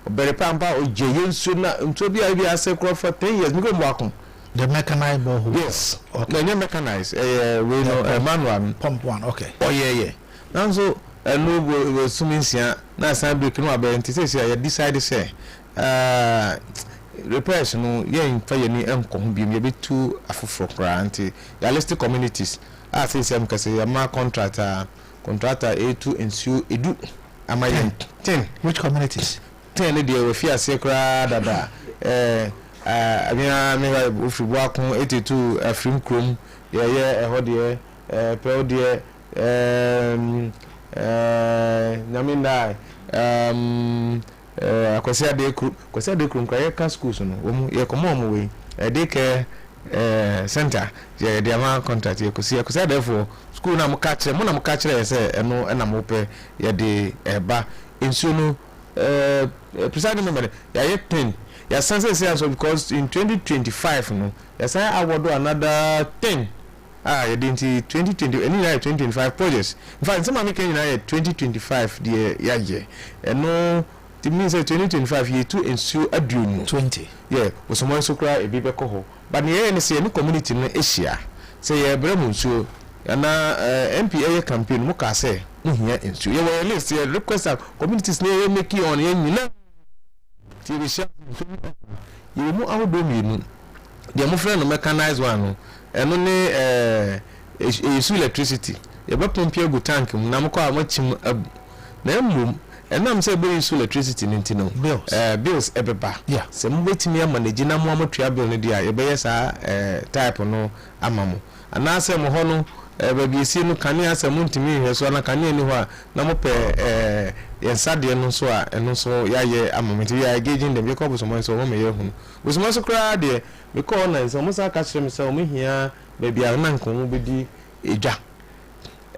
obere pampa oje yensu na nto bia bi asay kura for 10 years because mwakon the mechanized borehole. Yes, okay. The mechanized we know manual pump one. Okay. Oh yeah now so no go suminsia na san break no abenti say you decide say repairs no yen fa ye ni enko ho biem ye betu afoforo kra anti realistic communities as say sem kase ya ma contractor A2 ensure edu ama yen 10 which communities 10 dey we fi ase kra dada abia me ofibu akon 82 afrim krom ye eho de pe de naminda akwasi ade krum kwa ye ka schools no wo ye komo mo we Adeakye center ye de ama contract ye kosi ade for school na mo ka kire se eno na mo pe ye de eba ensu no precisely member ye 10 ya sense say so because in 2025 no ya say award another 10 ye dey 2020 any 2025 projects in fact some make na 2025 the ya eno it means 2025 year 2 ensure aduonu 20 yeah we so so kra e bi be ko ho but ne ye say any community no ehia say ye brem nsuo na MPA campaign mu ka say nhia ensure ye we list ye request communities ne make on ye nyina ti bi sha ye mu ahodo mienu de mo friend no mechanized one no eno ne issue electricity ye be pomp egu tank mu na mo ko amachim abu na emum enam say be use electricity nintino bills ebeba yeah se mo betimi ya manage na mo amotua bill no dia ye be yesa type no amamo ana say mo ho no ba bi esi no kane asa mo ntimi hwe so na kane ni ho a na mo pe yensade no so a eno so ya ye amamenti ya engaging them because so mo so mo me ye hu bo so mo so kra de because na so mo sa ka kire me say mo hia ba bia na nkon be di edwa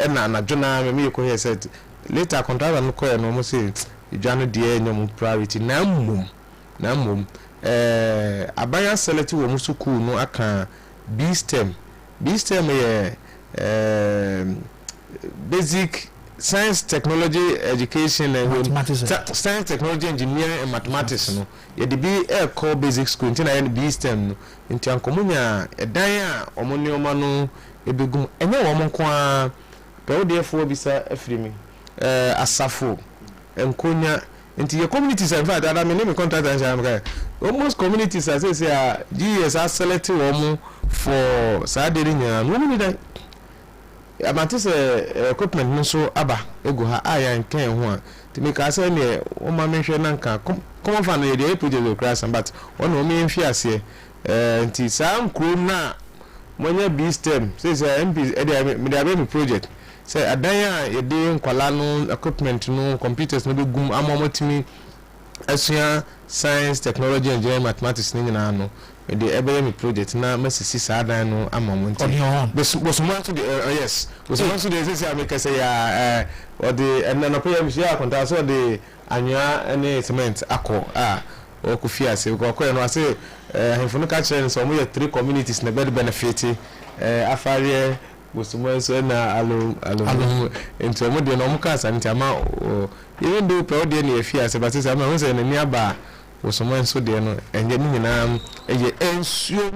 na na jona me ko he said later contract no ko no mo say idwano de nyam priority na mmom abaya select wo mu school no aka BECHEM ye basic science, technology, education, and mathematics, science, technology, engineering, and mathematics. No, you be a core basic school. Until I be STEM. Until Ankomunya, a dia, Omonio Manu, a begum, and no woman qua. But therefore, bisa a free me. Asafo, and Konya. Into your communities, in fact, I mean, contact and almost communities, as I say, GS are selected for Saturday and women that amatis equipment no so aba ego ha aya nkan ho to make us say o ma menhwe nanka come fan no dey project the class but one o me mfi ase nti sam kro na monya BSTEM say MP me dey me project say adan a ye dey nkwala no equipment no computers no be gum amomotimi asua science technology engineering mathematics ni na no the EBM project na mesisi sada no amamonti was one to the yes was one to the say make say ya or the and no pay me share contact so the anya any cement akọ o ku fi ase ko ko no say hemfo no ka chere so mo 3 communities na bed benefit afare was one so na alo into mo de no mo ka santi ama even though pe o de na fi ase but say ama won say na ni aba someone so there no enye ni nyina eye ensuo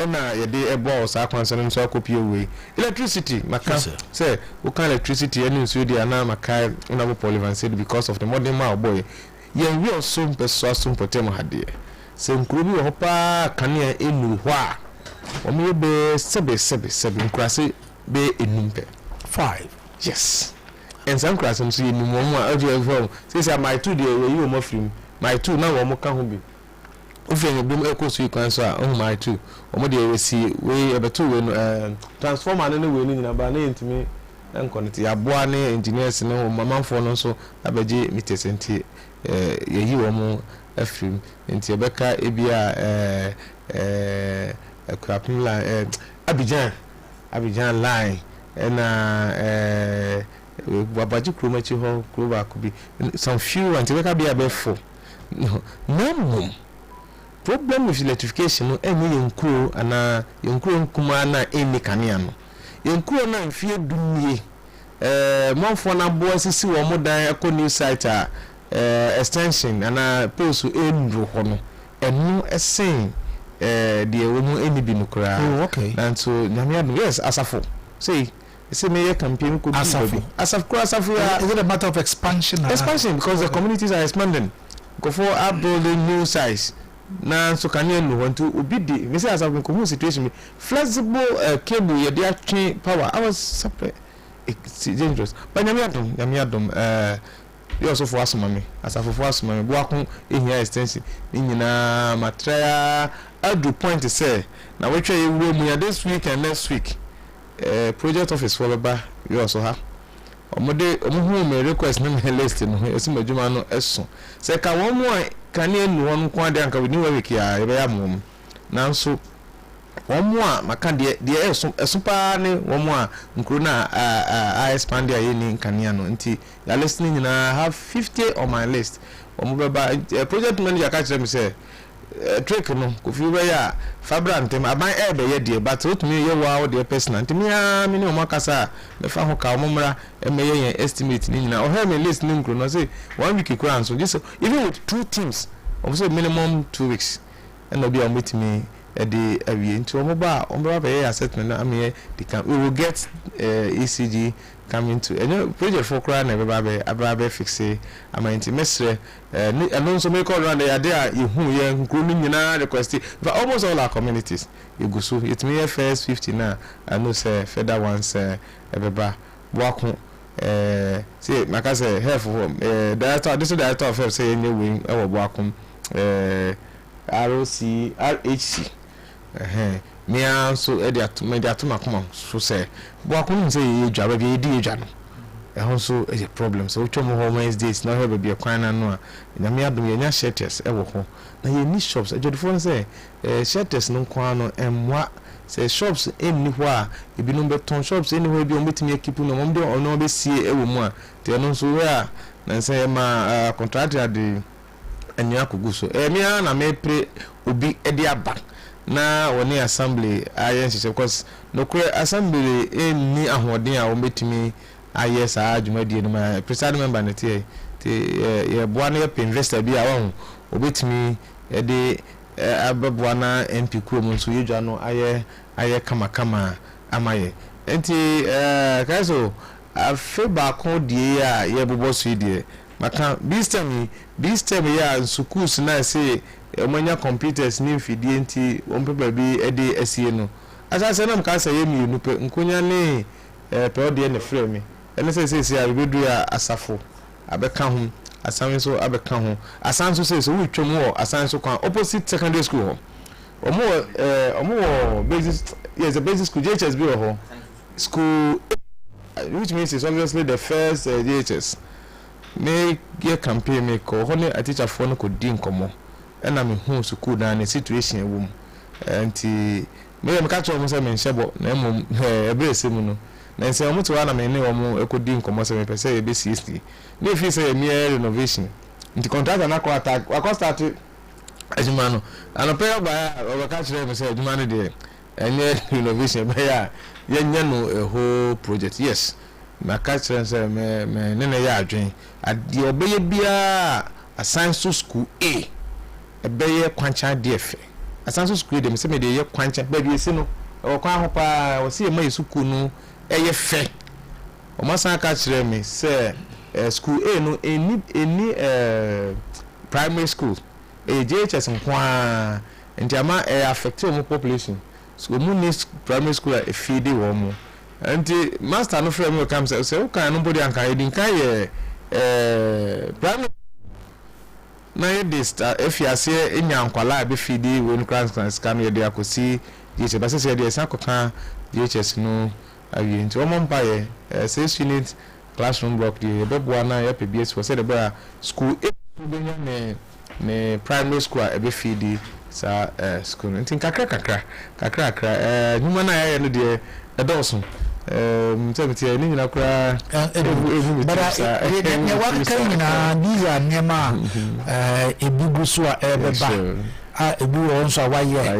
na ye de ebo sa kwanson so akopie we electricity maka say we can electricity any ensuo there na maka una bo polyvanced because of the modern ma boy ye we also person so potem hade say nkrubi wo pa kanea enu ho a o me be sebe nkrase be enumpe 5 yes and some nkrase so enum mo a audio form say my two there you mo free my two now wo mo ka ho bi ofin bim ekosu ikwan so a my two wo mo de we si we ebeto we no transformer no we ni nyina ba na yentimi enconnect ya boa ne engineers no mamanfo no so abeje meters enti yeyi wo mo afim enti ebeka ebia equipment line Abidjan line na wabaji kromachi ho kroba kubi some few enti ebeka bia be for no problem with electrification no eni yenkuro ana yenkuro nkuma na eni kanea no yenkuro na mfie dumie monfo na bo asisi wo modan eko new site extension ana post endro ho no enu esen de wo mu eni bi nukura and so nyamiado yes asafo say me campaign could asafo is it a matter of expansion because the communities are expanding go for upbuilding new size na so can you want to obidi me say as I've been situation flexible cable ye dey atwe power I was separate it's dangerous but nyamiadom you also for asomame asafo for asomame bo akon ehia extension ni nyina material adu point say na we twa ewu mu ya this week and next week project office for baba you also have omode omuhu me request na me list no esima djuma no eso se ka won mu kan enu won ko ade anka we ni week ya ebe ya mum nanso won mu a maka de eso pa ne won mu a nkru na I expand ya ni kania no nti ya listening na have 50 on my list omu beba project manager ka kire me say trick no ko fi we ya fabra ntem aban ebe ye de but what me ye wa de personal ntem ya me ni o makasa me fa ho ka o momra emeye yen estimate ni nyina o he me list ni nkro no say 1 week kura so just even with 2 teams also minimum 2 weeks and no be on with me the awie into omoba omba be assessment na me we will get ECG coming to project for kura na be fix ama inti mesre no so make all around there you hu ye nkru nyina request for almost all our communities you go so it me first 50 na I know say further ones ebeba boakun say makase help for director this director of help say any win e wo boakun RHC me so mediatuma come so say boakun say ye dwa be di edwa no also is a problem so chomo home Wednesdays na have be a kwan na no na me adom ye nya shelters e wo ho na ye ni shops ajodifo say shelters no kwan no emwa say shops enni ho a ebinom beton shops enni ho bi o metimi ekipu no mom de ono be sie e wo mu a te no so we a na say ma contractor de anya kogu so me na me pre obi e de aba na woni assembly ayen because no kure assembly enni ahoden a o metimi ayɛ saa adwumadie no ma presiding member ne tie ye boa na ye investor bi a won obetimi de abeboa na MP kurom nso yedwa no ayɛ kama amaye enti Kayaso afe ba ko die a ye bobo so die maka this time ya schools na say omanya computers ni mfidie enti ompepa bi ede asie no asase na mka say yemi nupe nkonya ne peode ne frame ene say abedu ya asafo abeka ho asan so abeka ho asan so say so wutwom ho asan so kwa opposite secondary school ho omo basic yes a basic school JHS bi ho school which means it's obviously the first JHS me get campaign me ko hone a teacher for no ko din komo ena me hu school na ne situation ewo enti me ka cho mo say me nhyebo na emom ebrese mu no na nse omo to na me ne omo ekodi nkomo say me pese e be 60 ne fi say me renovation nti contractor na ko attack wa start ajuma no ana pe ba o ka chere me say ajuma no de enye renovation be ya yenye no a whole project yes ma ka chere say me ne ya adwen ade obeye bia ASANTE school A ebeye kwancha DF ASANTE school de me say me de ye kwancha ba bi esi no o kwa ho pa o se ma school no eye fe o ma san ka chere me say school A no any primary school JHS nkwa ntiama affect o population so mu ni primary school a feed wo mu anti master no frame come say o kan no body anka edin kan ye primary na ye this if you say enya nkwala be feed when class can ye dey akosi JHS ba say dey san kokan JHS no awie nti o mo mpa ye 6 unit classroom block dey be boa na ye PBS for say the boy school ne primary school e be feed sa school nti kakra nyuma na ya no de edoso mtebiti ni nyina kura bara ne wakka nyina biza nema ebugu so a ebeba ebu onso awaye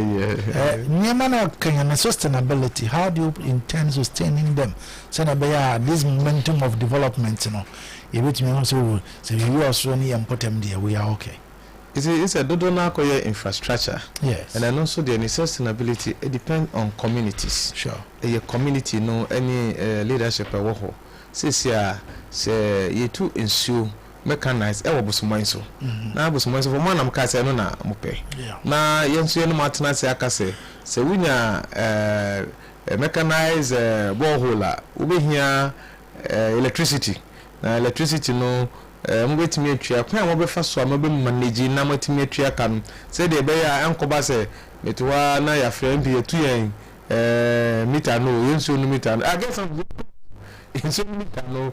nema na kanya sustainability. How do you intend sustaining them so na be this momentum of development no ebetimi also say you also ni important there we are okay. It's a dodona koye infrastructure. Yes. And then also the sustainability it depends on communities. Sure. A community no any leadership a wo. Say you to ensure mechanize e wo bosoman so. Na bosoman so for man am ka say no na mope. Na yenso no matena say aka say wunya mechanize borehole we be here electricity. Na electricity no mbetimi atwa kwa mo be fa so ma be manage na matimi atwa kan se de be ya enkoba se metwa na ya friend be tu yen meter no yenso no meter I get some yenso meter no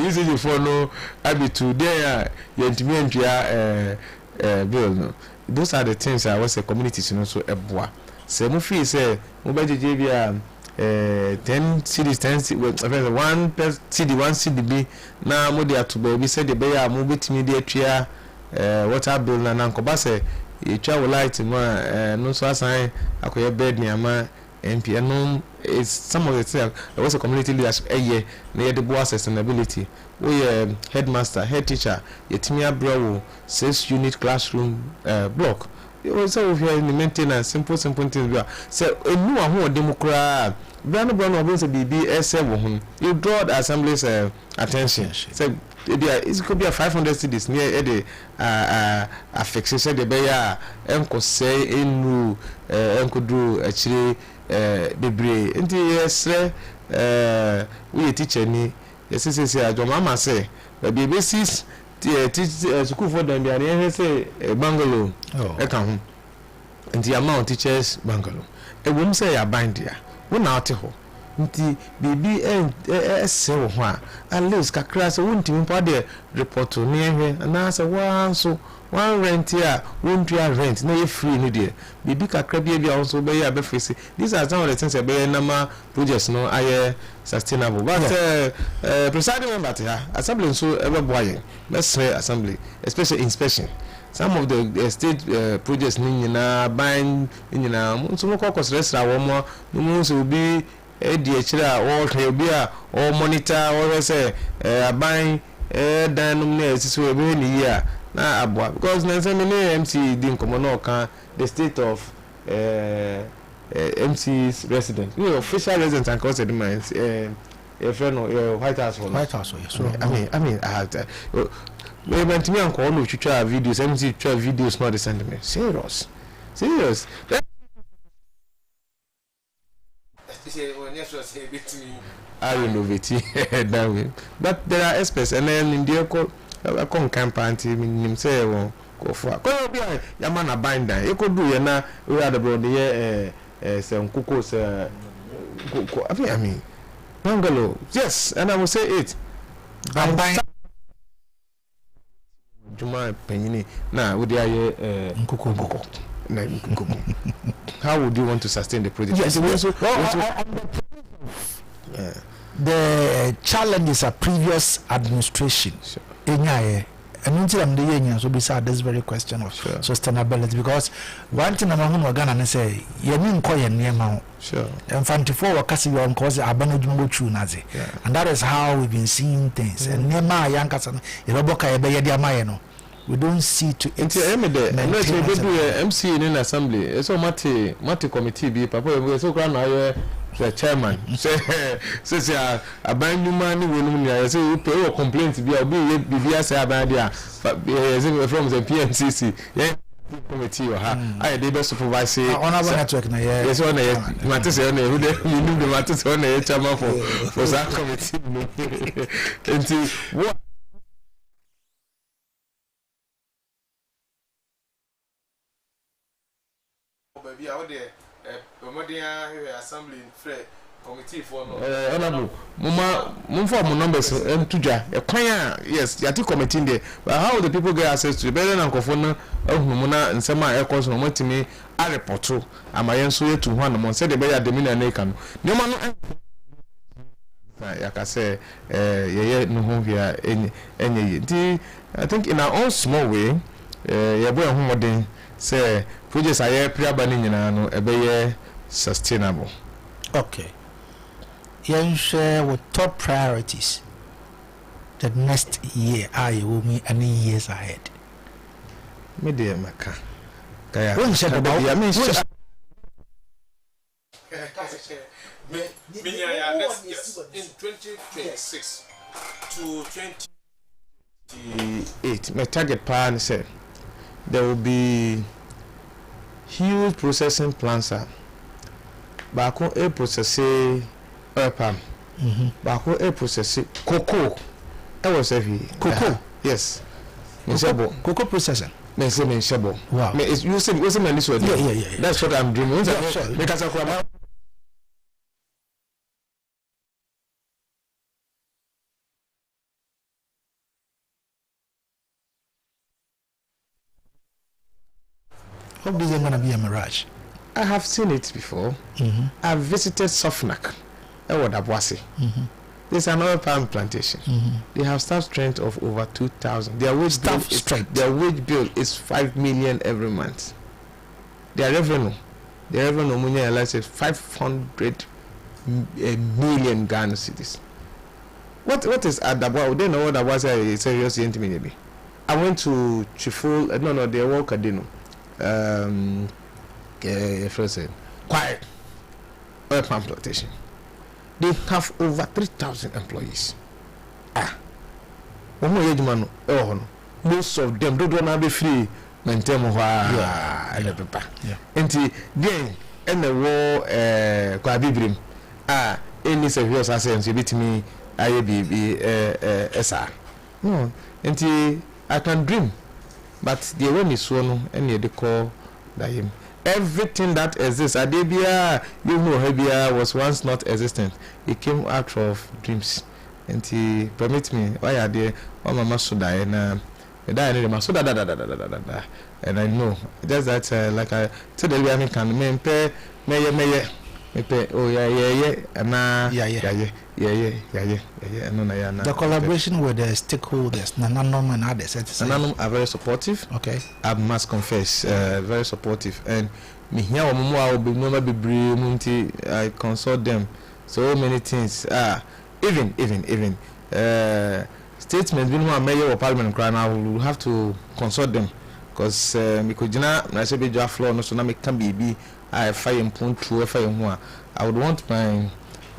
use it for no abitu there yentimi atwa bill no. Those are the things I was a community so eboa se mo fi se mo be jeje bia 10 cities 10 one per city one city be na mo dey atoba bi said the be ya mo betimi dey atwa water bill na nkoba se etwa wo light ma no so asan akoye bed ni ama MP no is some of the things there was a community leadership na ye dey bo sustainability we headmaster head teacher yetimi abrowo 6 unit classroom block. Also if you are in the maintenance simple things so enu ahun democrat brand of say BB S7 you draw the assembly's attention so it could be a 500 cities near the affixation the beya enko say enu enko do actually bebre nti yes we teacher ni yes say adwama say BB 6 school for them they say bungalow e kan ho nti amount teachers bungalow e wom say ya bind ya wona ate ho nti bibi se wo ho a at least kakra se wonti mpa de report ni ehwe na se wanso one rent ya wontu ya rent na ye free ni de bibi kakra bia also be ya be face. These are some of the things that be na projects no aye sustainable but presiding member here assembly so ever boy let's say assembly especially inspection some of the state projects ni na ban ni na so mo ko restra wo mo so bi chira all Kayobia or monitor or say buying danum ne so we ni year na abua because na say me MC din komono kan the state of MC's resident official resident and cause the minds your friend or White House yes. I mean I have that me went me and call no chucha videos MC chucha videos not the sentiment serious I innovate that way but there are experts and then in the campaign team say go for go be yamana binder e could do na we are the bro the some cookos I mean bungalow yes and I will say it Juma Penini na would nkoko how would you want to sustain the project? Yes, the challenges of previous administration. And so beside this very question of sustainability, because one thing I'm going to say, you mean sure. And 54 cause you on cause nazi. And that is how we've been seeing things. And Nema Yankasan, we don't see to it. MC in assembly. So Mati committee be papa we so grand the chairman says a band new money when say you pay complaint be say about there from the PMCC committee or I did best supervise on our network na yes on matter say on who you know the matter say on chairman for that committee and what baby out there assembly committee for no mumma numbers tuja yes yati committee there but how the people get access to better than kofo na nsema e cause no matimi a report amayen so yetu ho no say the better admin na kan no ma no yakase yeye no ho via enye I think in our own small way ye boy ho modern say projects are pre-abandoned no ebeye sustainable. Okay. You share with top priorities the next year will mean any years ahead. Me dear Maka. When you said about next in 2026 to 2028 my target plan said there will be huge processing plants baako e process oil palm baako e process cocoa that was heavy cocoa yes cocoa processing me shabo wow me you say this word yeah that's what I'm dreaming because hope this is going to be a mirage. I have seen it before. I've visited Sofnak. There's an oil palm plantation. They have staff strength of over 2,000. Their wage bill is 5 million every month. Their revenue is 500 million Ghana cedis. What is Adabwa? They know what Adabwa is serious intimate. I went to Chiful. No, they work at Dino. Quiet oil palm plantation. They have over 3,000 employees. Most of them don't want to be free. Maintain and then and the war Kwabibrim any serious assets you beat me SR. No, and I can dream. But the one is one and they call him. Everything that exists, Adebia, you know, Hebia was once not existent. It came out of dreams. And he permit me, why are they? Oh, Mama Suda and and I know just that like I said, the American men pay oh yeah the collaboration with the stakeholders Nananum and others Nananum are very supportive. Okay, I must confess, very supportive, and me here I consult them so many things. Even statements being one mayor or parliament cry now will have to consult them because Mikojina I say be floor no so na me can be I fire and point to fire one. I would want my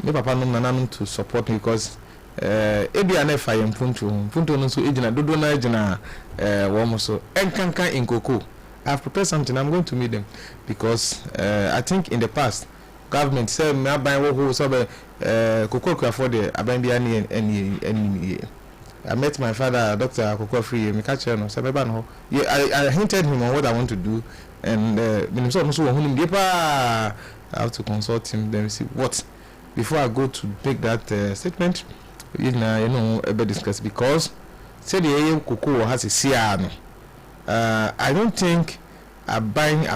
papa no nana to support me because ebi ana fire and point no so ejina dodo na ejina one so enkankan in Koko. I've prepared something. I'm going to meet them because I think in the past government said me buy wo so be Koko could afford the abambi any. I met my father, Dr. Koko Free, me catch him, so I hinted him on what I want to do, and I have to consult him, then see what before I go to make that statement. You know, a bit discuss because say the Koko has a CR. I don't think a buying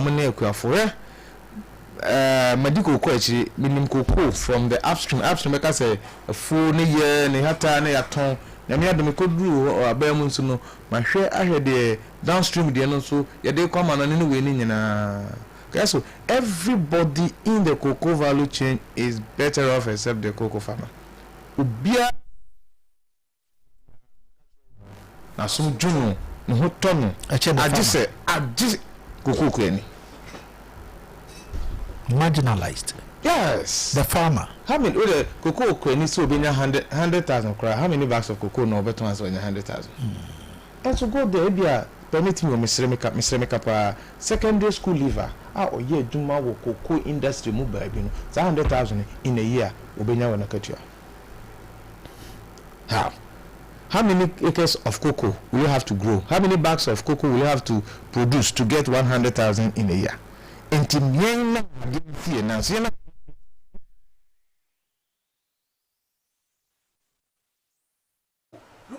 money for medical question minimum cocoa from the upstream because a full year ne hata ne yaton na me adome koduru or abamu nso no ma hwe ahwe de downstream de no so ye de come na ne we ni nyina so everybody in the cocoa value chain is better off except the cocoa farmer ubia na so dunu ne ho tono agise cocoa kwani marginalized. Yes. The farmer. How many the cocoa kweni so be 100,000 cry? How many bags of cocoa no better ones 100,000? And so go there be permit me Mr. Makeup secondary school leaver. Oh yeah, Juma wo cocoa industry move by 100,000 in a year obenya wana katua. How many acres of cocoa will you have to grow? How many bags of cocoa will you have to produce to get 100,000 in a year? Look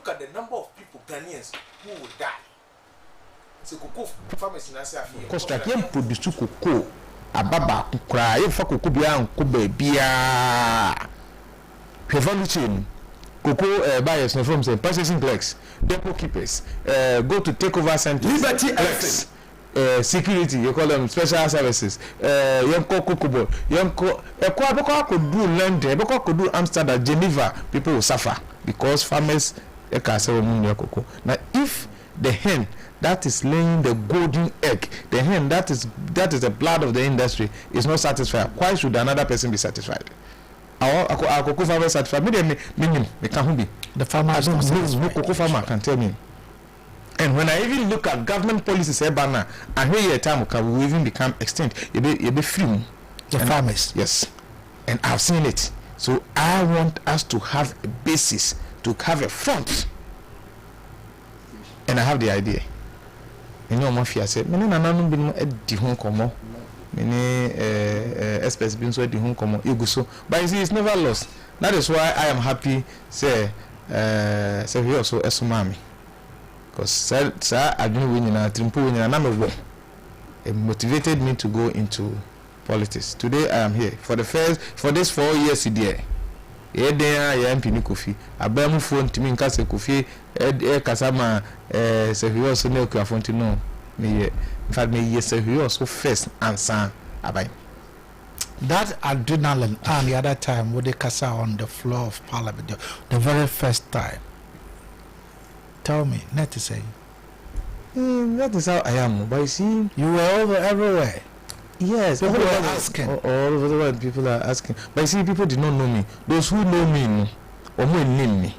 at the number of people, Ghanaians, who will die. So cocoa farmers in Asia because you produce cocoa ababa cry for cocoa bia cocoa bia revolution cocoa buyers from say processing clerks, depot keepers, go to take over centers, liberty clerks. Security, you call them special services. Yanko Kokobo, Yanko, Equaboka could do London, Eboka could do Amsterdam, Geneva, people will suffer because farmers cocoa. Now, if the hen that is laying the golden egg, the hen that is the blood of the industry is not satisfied, why should another person be satisfied? Our cocoa farmer satisfied. Me can't be. The farmer, cocoa farmer can tell me. And when I even look at government policies, I hear a time will even become extinct. You be free. The farmers. Yes. And I've seen it. So I want us to have a basis, to have a front. And I have the idea. You know, Mafia said, "Many nananu been at the home como, many experts been so at the home como, so." But you see, it's never lost. That is why I am happy. Say we also esumami. Because sir, I didn't win in a trimpo in another war. It motivated me to go into politics. Today I am here for this 4 years there. There I am Pini Kofi. I bear my phone to me in Casa Kofi. Kasama so he also know Kafontino. Me in fact me yes he also first answer abai. That adrenaline and the other time with the Casa on the floor of Parliament, the very first time. Tell me, not to say. That is how I am. But you see, you were over everywhere. Yes, people are asking. All over the world, people are asking. But you see, people did not know me. Those who know me, or more name me.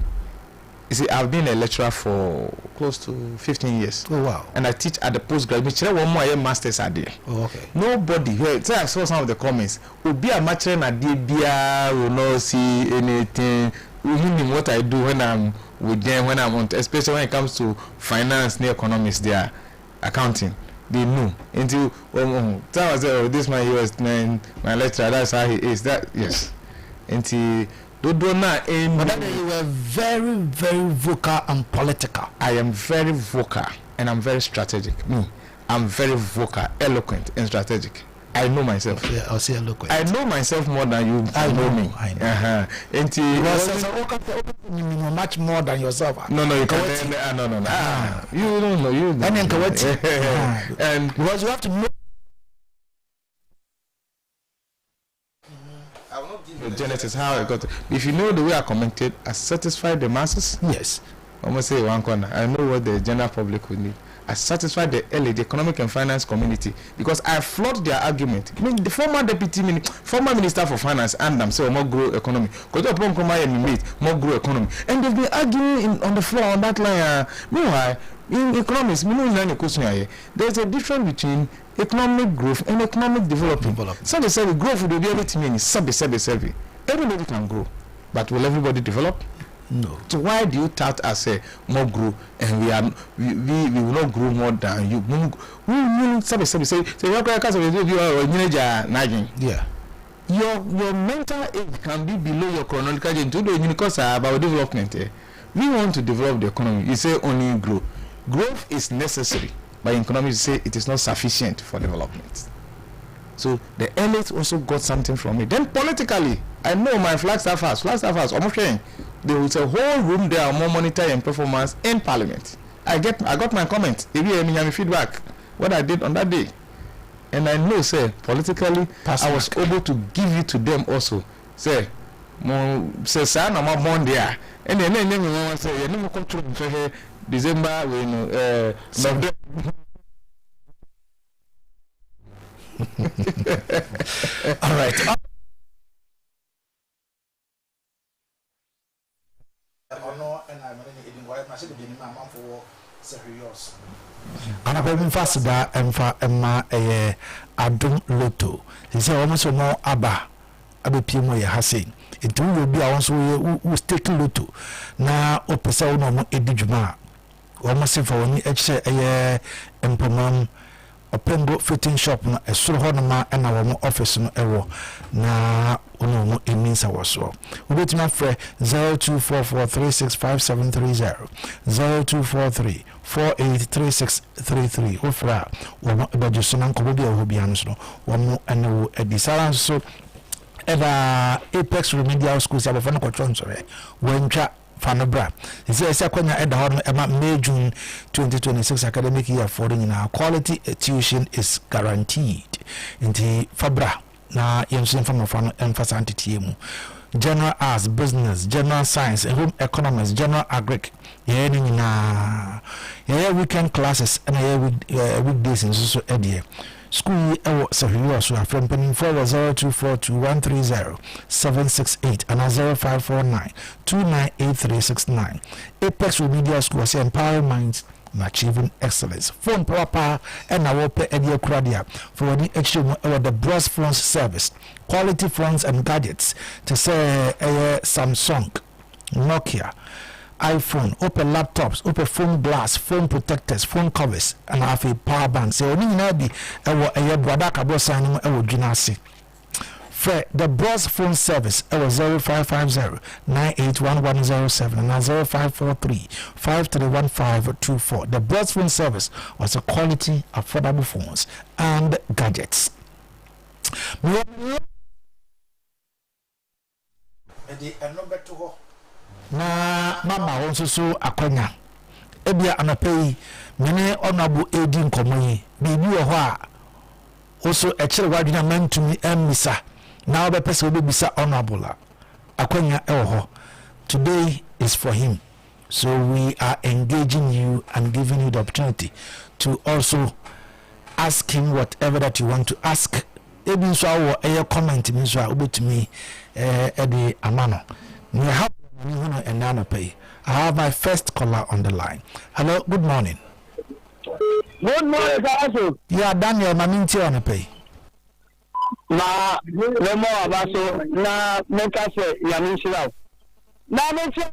You see, I've been a lecturer for close to 15 years. Oh wow! And I teach at the postgraduate. One more masters are there. Oh okay. Nobody. So I saw some of the comments. Would be a master at DBA will not see anything. Even what I do when I'm with them, when I'm on, especially when it comes to finance, the economics, their accounting, they know. Until that was this my US man, my lecturer. That's how he is. That yes. Until but then you were very, very vocal and political. I am very vocal and I'm very strategic. Me, I'm very vocal, eloquent, and strategic. I know myself. Yeah, I'll say eloquent. I know myself more than you. I know me. I know. You know much more than yourself. No, you can't. No. You don't know. You. And because you have to know. the genesis, how it got. If you know the way I commented, I satisfied the masses. Yes. I must say one corner. I know what the general public would need. I satisfied the economic and finance community, because I flawed their argument. I mean, the former former minister for finance and them say more grow economy. Because upon more grow economy, and they've been arguing on the floor on that line. Meanwhile, in economics, there's a difference between economic growth and economic development. So they say the growth will be everything in survey. Everybody can grow, but will everybody develop? No. So why do you tout us more grow and we will not grow more than you? Yeah. Your mental age can be below your chronological age. Because about development, we want to develop the economy. You say only grow. Growth is necessary, but in economics you say it is not sufficient for development. So the elite also got something from it. Then politically, I know my Flagstaff House, almost saying there was a whole room there more monetary and performance in Parliament. I got my comment. If you have feedback, what I did on that day, and I know, say politically, I was able to give it to them also. Say, say, no more there, and then say, you never come to December when all right. And I've been fast that Emma Adum Loto. He said almost no Abba Pimo Hasin. It will be also who take Loto. Now, Opesa no Edijuma. Almost for any HA Empomam. Opengo fitting shop no esoro ho no ma na wo office no ewo na ono mo eminsa woso ubetima frɛ 0244365730 0243483633 ofra wo ebajuso na nkobo bia wo bia no so wo mo ene wo edisara so eba Apex Remedial Schools abafo no kɔtɔ nsɔre wɔntwa Fanabra. He says, May June 2026 academic year for the quality tuition is guaranteed. In the Fabra, na yemsin from ASANTE TMU. General Arts, Business, General Science, Home Economics, General Agric. Yeah, weekend classes and weekdays in so edie. School so from penning forward 0242130768 and 0549298369. Apex Remedial School say empowering minds and achieving excellence. Phone proper and our pay Edia Cradia for the extra the Bros Phones service, quality phones and gadgets to say Samsung, Nokia, iPhone, open laptops, open phone glass, phone protectors, phone covers, and have a power bank. So only nadi a brother cabo sign jinasi. For the Bros phone service, 0550-981107 and 0543-531524. The Bros phone service was a quality, affordable phones and gadgets. Na mama wonso so akwanya ebia anapei mene honorable edi nkomoyi bibi wo ho a oso ekire wadwina mantumi emisa na obepese obebisa honorable akwanya ho. Today is for him, so we are engaging you and giving you the opportunity to also ask him whatever that you want to ask. Ebi so awo comment mi so a obetumi edi amano we have. And I have my first caller on the line. Hello, good morning. Good morning, Kayaso. Yeah, Daniel, my minti on the pay. Na Remo Abaso, na Mekase, Yaminshira. Na Mekase.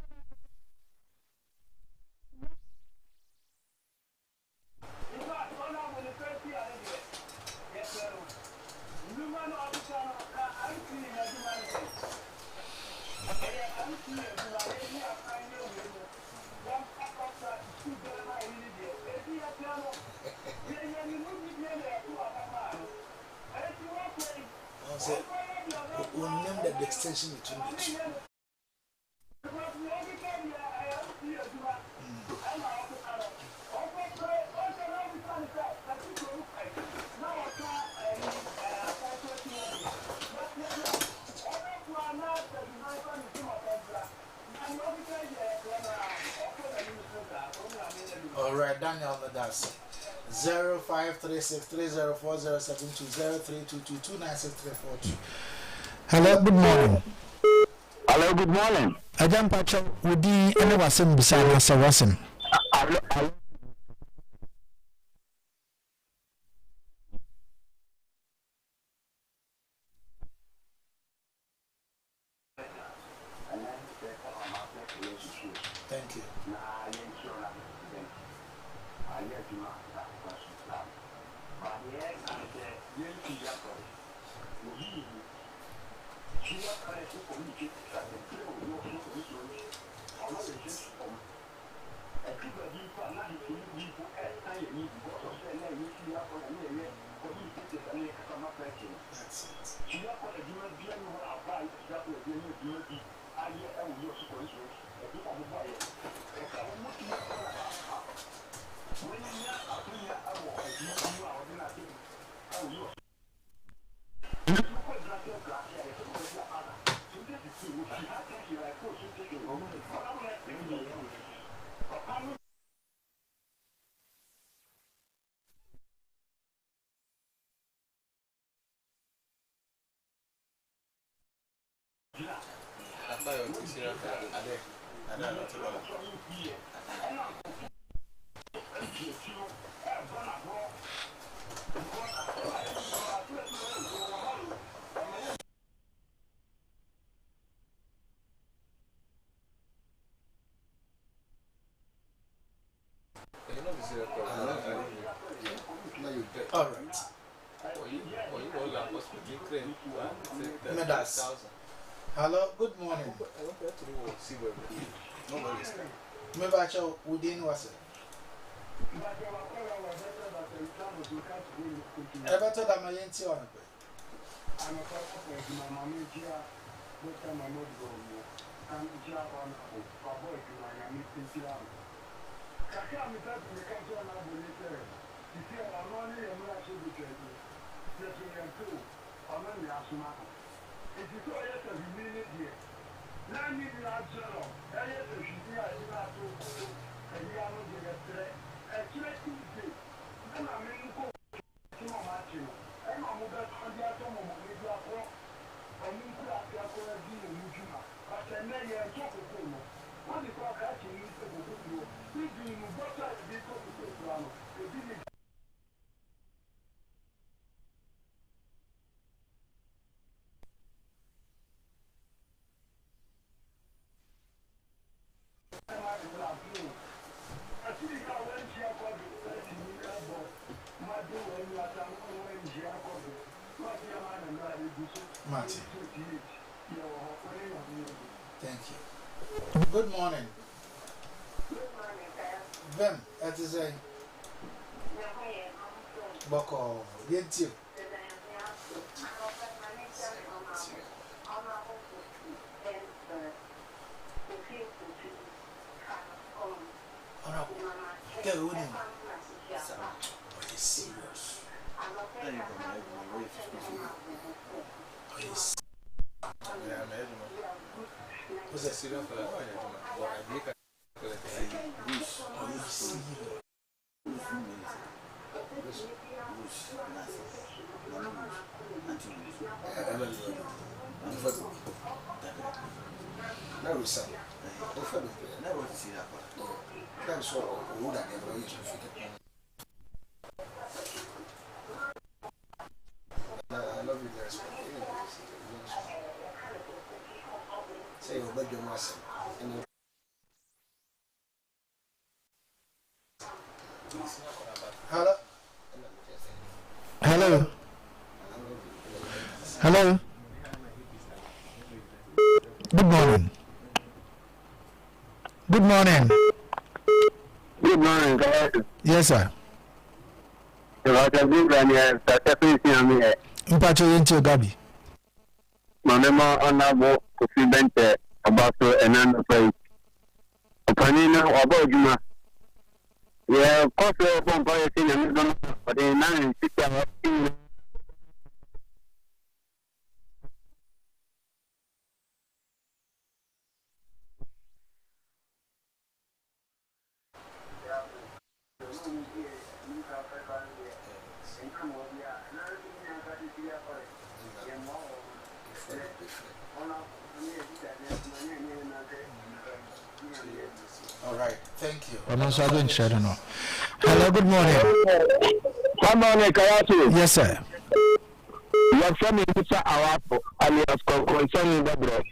We'll name the extension between the two. All right, Daniel, that's 05363040720322296342. Hello, good morning. Hello, good morning. I jump at you with the any wasn't beside us. Thank you. That's it. All right. Hello, good morning. Mebacho, within was it? Ever told them I ain't on it. I'm a couple of my mamma here. What time I know go? I'm job on a boy to my meeting here. I can't be back in the country and I will later. You see, I'm only a man should be getting. Yes, we are too. I'm only a smart. It is all yet a minute here. Now, you are zero. I have to see I do not do. And you are not going to get actually, Tuesday. Then I'm in go to my matching. I'm a mother on the atom of the black rock. I'm in the Adeakye Abia in Mujima. But I know you are talking to me. What is our catching is the good. We do not try to be able to take one. They did it. Martin. Thank you. Good morning. Vem, that is a Boko. Get you. Get with him. Serious. What's that serious for? Hello. Hello. Hello. Good morning. Good morning. Good morning, guys. Yes, sir. You are the good one here. Mpacho into Gabi. My memo honorable Kofi Bente about to another place. Opanina about Juma. Yeah, of course, we're going to see them, but they're not in 6 hours. All right, thank you. Hello, good morning. Good morning, Kayaso. Yes, sir. Your friend is Mr. Awapo, alias concerning the bread.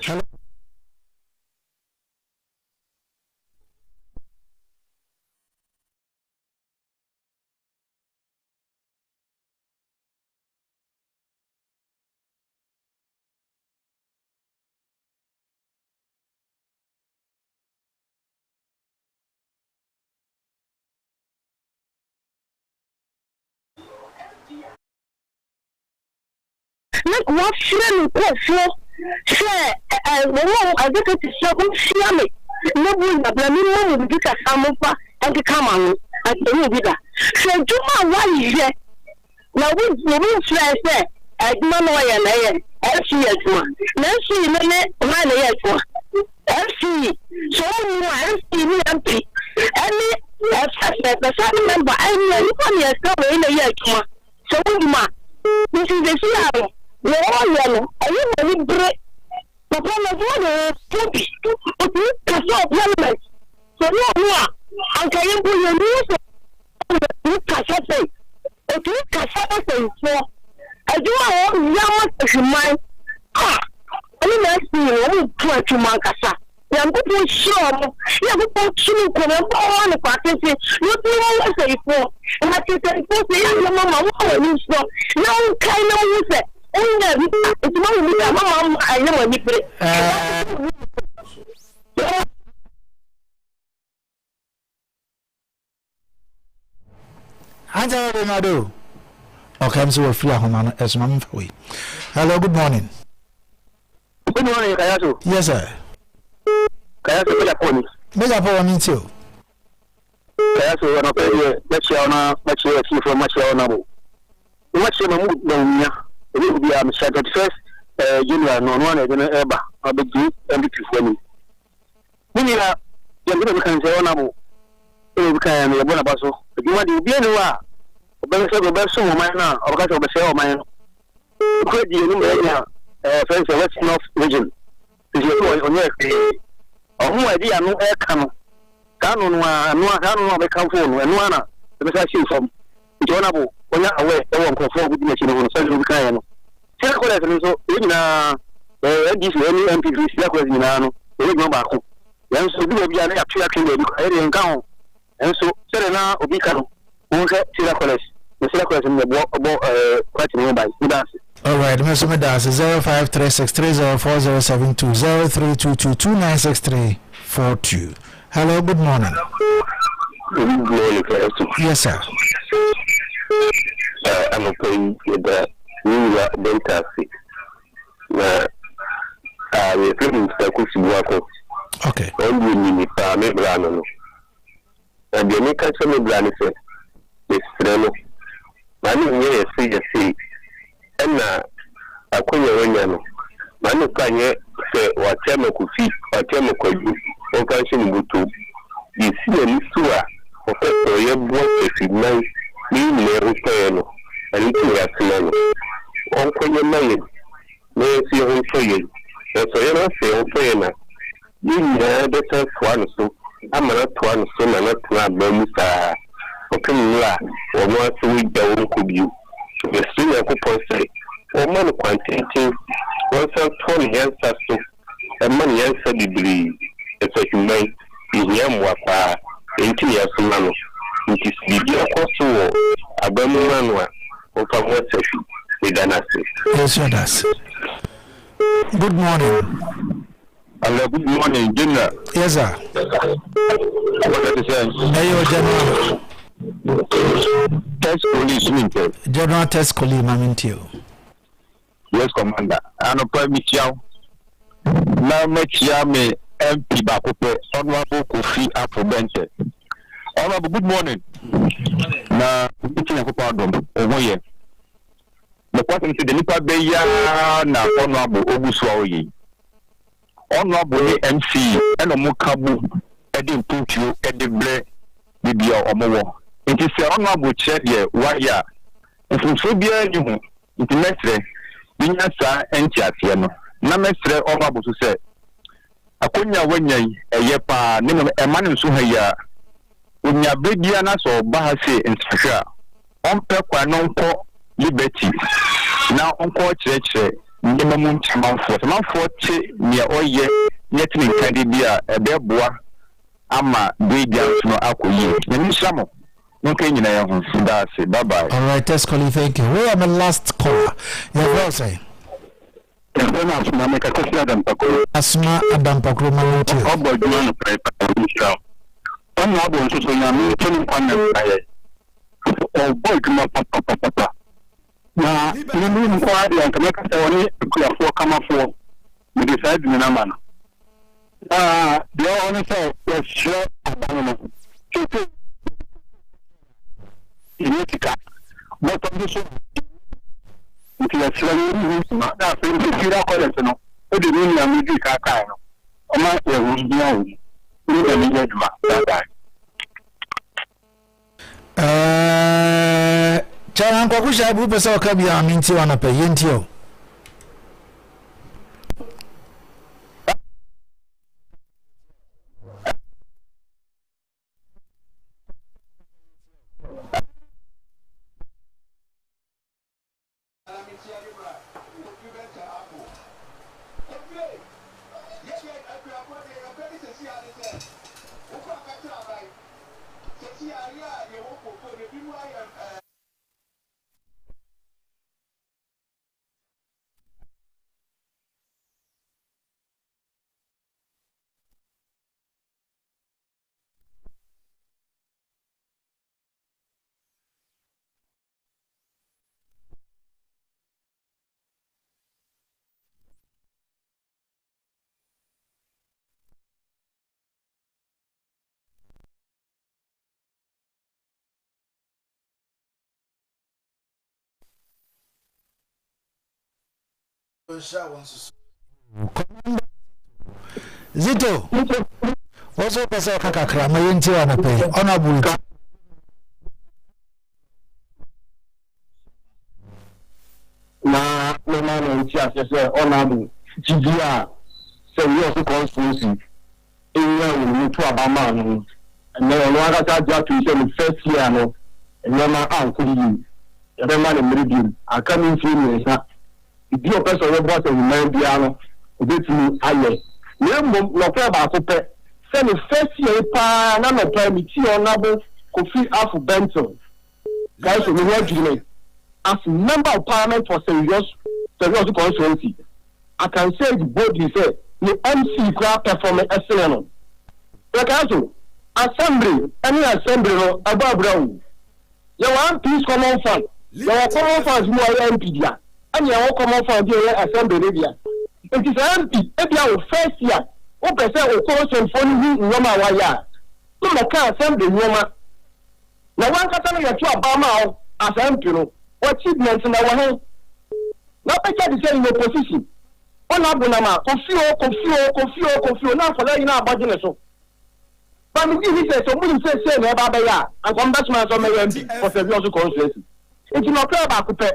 Hello. Look what friend was say I get to see me. No one but me no because I'm up and come on. I don't do that. So Juma why is there? Now we say I don't know why I see it one. Now see me why I see. So I see me empty. Any the family member I know you come in a year. So this is the scenario. No, I don't break. The problem is parliament. So no, and can you put your news? You can't say. If you can't say so, I do want to mind. I mean, I see you try to Mancasa. I'm going to show you have to kill on the practice. You know what I say for. And I say, your mama, what you saw. Now, kind of you say. It's not me, Mama. I know when you put it. Okay, I'm so free as mom for we. Hello, good morning. Good morning, Kayaso. Yes, sir. Kayaso, Mega power me too. Kayaso, no pay, let's share on much here from much honorable. What's your mood? It will be a second first, junior, no one is in an ever, a big deep, and be for me. You're going to be honorable. You can be a bonabasso. If you want to be anywhere, the best of mine now, or got over sale mine. Quit the area, friends of West North region. Is your boy on your no idea, no air cannon. Cannon, no, become phone, and one, the best I see from Jonabo. When I away, I won't conform with the machine on Central Kayano. Circle so in this MP3 circle in Ano, the Rig Mabaco. Then so do be an actually and gown. And so Serena Obicano, Monka, Circle, the Circle in the about quite nearby. All right, Mr. Medas 0536304072 0322296342. Hello, good morning. Good morning, yes, sir. I'm okay with the new dental fix. na we film staku sibuako okay on ni pa me brano no na de me ka che me brano se esrelo mani nye yesi na akonya wenya no mani kanye se watema kufi watema kwaju o kan shi mbutu isi ni suwa o ko ye bo efinai ni le rupe no ani tu ya sinano on kwenye maye ne si on foye so ye na se on foye na ni na de ta fwa so amana to no so na to ba musa o kan la o mo so wi da wo ko biu so si ya ko ponse o man kwantiti won sa to ni yansa so e man yansa bibli e so human ihe mwa pa enti ya sinano nti bibi akoso abamu manwa o fa mo sefi yes, that's good morning. Hello, good morning, General. Yes, sir. What is it? Hey, General. Test police, Minto. General Test Collie, Mamintio. Yes, Commander. I know Prime Minister. Now, make me MP Bakope, Honorable Kofi Afro-Bente. Honorable, good morning. Now, looking at the over here. The person said the Nipa Beya na Honorable Ogusuaoye. Honorable MC and Omokabu Eddie Putu Eddie Ble Bibia Omowo. It is a Honorable Chair here, Waya. If you so be a new intimate, Binyasa and Tiano. Namestre Honorable to say. Akonya Wenya, a yepa, name a man in Suhaya. Unya Bidiana so Bahase in Sasha. On Pekwa non ko Liberty. Now, Uncle Church, minimum chamber for some 40 near Oye, yet in Cadibia, a bear bois, Ama, baby, no alcohol. And some okay, you know, that's it. Bye bye. All right, Test Collie, thank you. We are the last caller. You're well, say. Asma Adam Pakro, Mamuti. Oh, boy, you want to pray for Honorable oh, boy, come up, papa. Na nini mkwadi ya kameka sewani kuya kama fuo mdisaidi ni namana diyo onesa ya shio abanono chupi inetika boto mdisho mkiya shio na fengi fira kore seno odi nini ya midi kaka no oma ya ujidia uli nini nije juma Chana kwa kusha ibu pesa wakabi ya minti wanape yentio. Zito, what's up, Pesa Kakakra? My interior na pay. Honorable. Na ntia sese honorable GDR say we also constituency area we need to abama no and then no other charge to say the first year no and no man an kuri you e man meridian aka mi fi mi sa ibi o person we boss e man bia no obetumi aye we mbom no kwa ba ko pe say the first year pa na no permit honorable Kofi Afro-Bente guys we want to as member of parliament for serious constituency, I can say the boldly say the MC crowd performance excellent. Like also assembly, any assembly no above ground. You want peace common fund. You want common funds more MP dia. and you will come off of the Assembly Arabia. It is empty. Ebia first year. O person o call some phone Roma waya. So my car Assembly Roma. Now one person you to Obama as MP no. What achievements in our hand? Now better to say in opposition. On abunama, confio. Now for that you know about so. But we give it so we say never ya and come back to my MP for the constituency. It's not clear about coupe.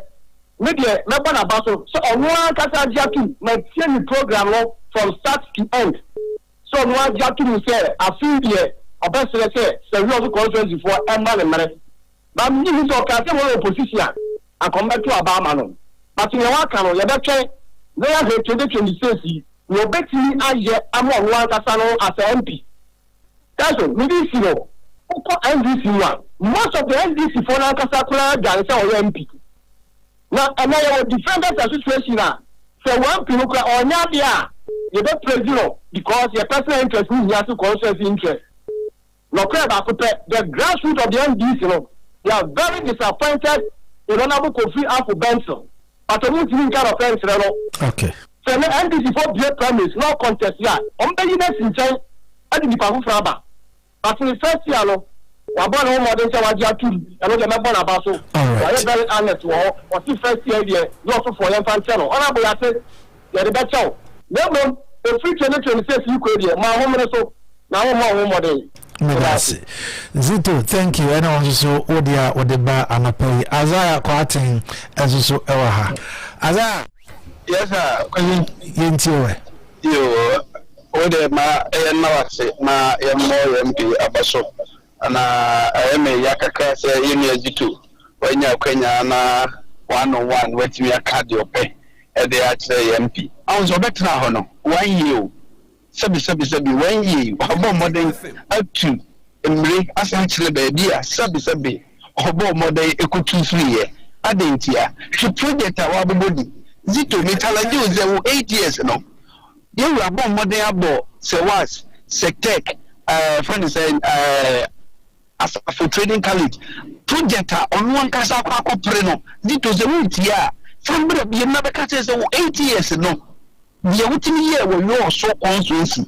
Maybe not one about so on one kasa jatu my training program from start to end. So one jatu will say I feel here about say we also constituency for Emma and Mare. But we give it so kasa one opposition and come back to Obama no. But in one can you better they are 2026 you bet me aye among one kasa no as MP. That's what we see no. NDC one. Most of the NDC for now Kasakura Gansa or MP. Now, and I will defend that situation now. So one Pinuka or Nadia, you don't play zero because your personal interest is to conscious interest. No, the grassroots of the NDC, you know, they are very disappointed in Honorable Kofi Afo Benson. But I won't even kind of friends, okay. So the NDC for beer premise, no contest here. On the units in China, I didn't pass Fraba. But in the first year, no. Wabon home modern say waji atu eno je mebon abaso why very honest wo the first year there you also for your fan channel honorable ya say you the better no the free 2026 you go there ma home so na home modern Zito, thank you. And also Odia Odeba Anapai Azaya Kwatin as also Ewaha Azaya. Yes sir, Yentiwe yo Odema Nawase ma yemo MP abaso na eme yakaka se yemi ajitu wanya kwenya na 101 wetimi akade ope e de akyere MP awon betra ho no 1 year sabi 1 year obo modern atu emre asan kyere baby a sabi obo modern ekutu free ye adentia hwe project a wabobodi zito me challenge o ze 8 years no you abo modern abo se was sectech friend saying as for trading college project on one kasa akopre no dito ze wutia somebody be na be kase se 8 years no ye wutimi ye wo yo so constituency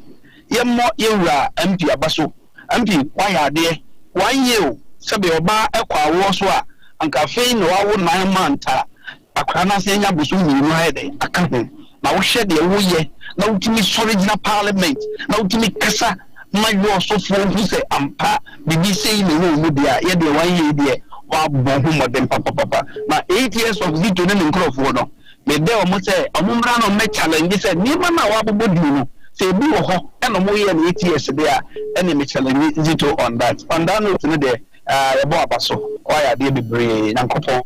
ye mo yewura MP abaso MP waya de 1 year sabe oba ekwa wo so a anka fe no wawo 9 months akwa na se nya busu nyinu hede aka ho na wo hwe de wo ye na wutimi original parliament na wutimi kasa my yo so for who say ampa bibi say me wo mu dia ye de 1 year dia wa bon hu modern papa na 8 years of zito ne nkrofo no me de o mo say omumra no me challenge say ni ma na wa bobo di no say bi wo ho e no mo ye na 8 years dia e ne me challenge zito on that note no de ye bo abaso wa ya de bebre nyankopon.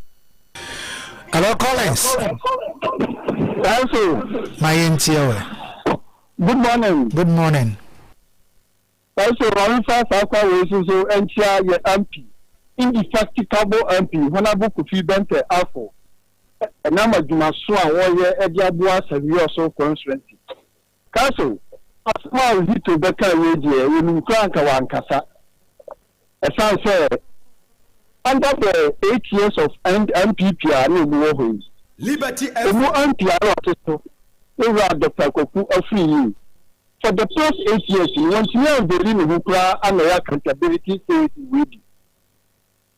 Hello Collins. Also my NTO. Good morning. Also, Ranfa Sasa was so entire your MP, indefatigable MP, Honorable Kofi Bente Afo, and Nama Jumasua, warrior Ediabua, and also constituency. Castle, as far as to Becca Radio, when you crank a one casa. As I said, under the 8 years of MPP, no more Liberty and more MPR, over Dr. Koku of free. For the past 8 years, once you have the Limukra and the accountability state with you.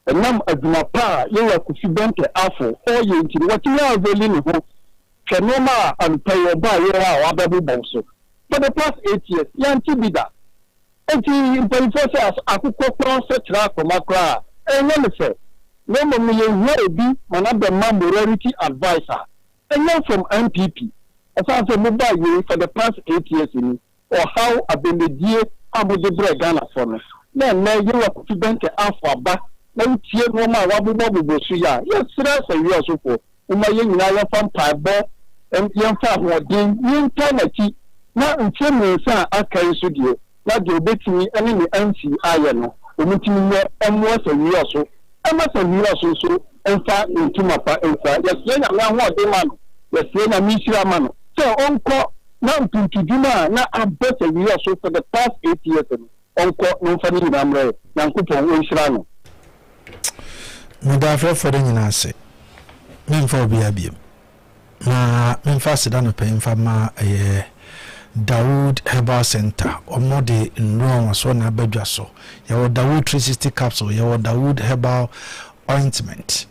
And now, as my pa, you are confident after all you what you have the Limu, Kanoma and Payoba, you are Ababu Bonso. For the past 8 years, Yanti Bida. And he professors Akuko such ra from Accra. And then say, no million will be another morality advisor. And then from MPP. As I said, mobile for the past 8 years in or how I've been the dear Abu Ghana for me. Then you are confident after back. Now, Tia Roma Wabu Bosuya. Yes, sir, you also for Umayan Naya from Paibo and young father, the eternity. Now, in 10 minutes, I carry studio. Now, you'll bet me any NC iron. Umitimi and was a year so. I must have you also so and far into my part and far. Yes, I want the man. Yes, I miss your man. So, Uncle. Now to Juma, now I'm better we also for the past 8 years. Uncle, no funny number, Yankupo, Shrano. Mudafa for the Nase. Men for BABM. na memfa sedano pe mfa ma Dawood Herbal Center omode nro so na badwa so yawo Dawood 360 capsule yawo Dawood Herbal ointment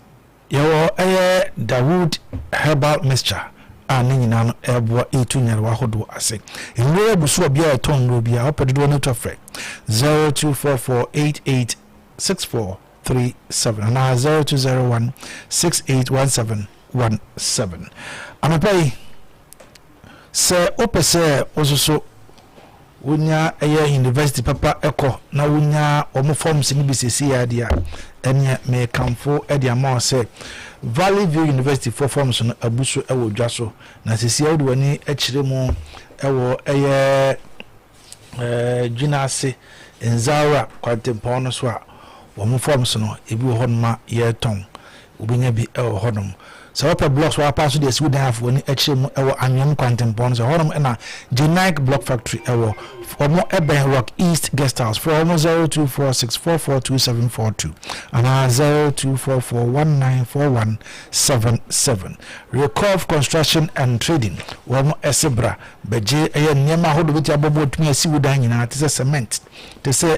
yawo Dawood Herbal mixture ani nyina no ebo etunyare wa hodo ase nro ebuso obia eton nro bia opedo no to frɛ 0244886437 and 0201681717 anapai se opese ososo wonya university papa eko na wonya omo forms ni bisesi ya dia enya me kamfo e dia ma se Valley View University for forms no abuso ewo dwaso na sesi ya woni akire mu ewo jinase nzaura kwantempon no so a omo forms no ebi wo honma ye ton obinya bi ewo honum so upper blocks wa pass the Sweden half when HM ewo anyam kwantempon so honum na Generic Block Factory ewo omo Eben Rock East Guest House for almost 0246442742 and 0244194177 Recove Construction and Trading omo Esebra beje nyema hodo beti abobo tumi asi wudan nyina te cement te say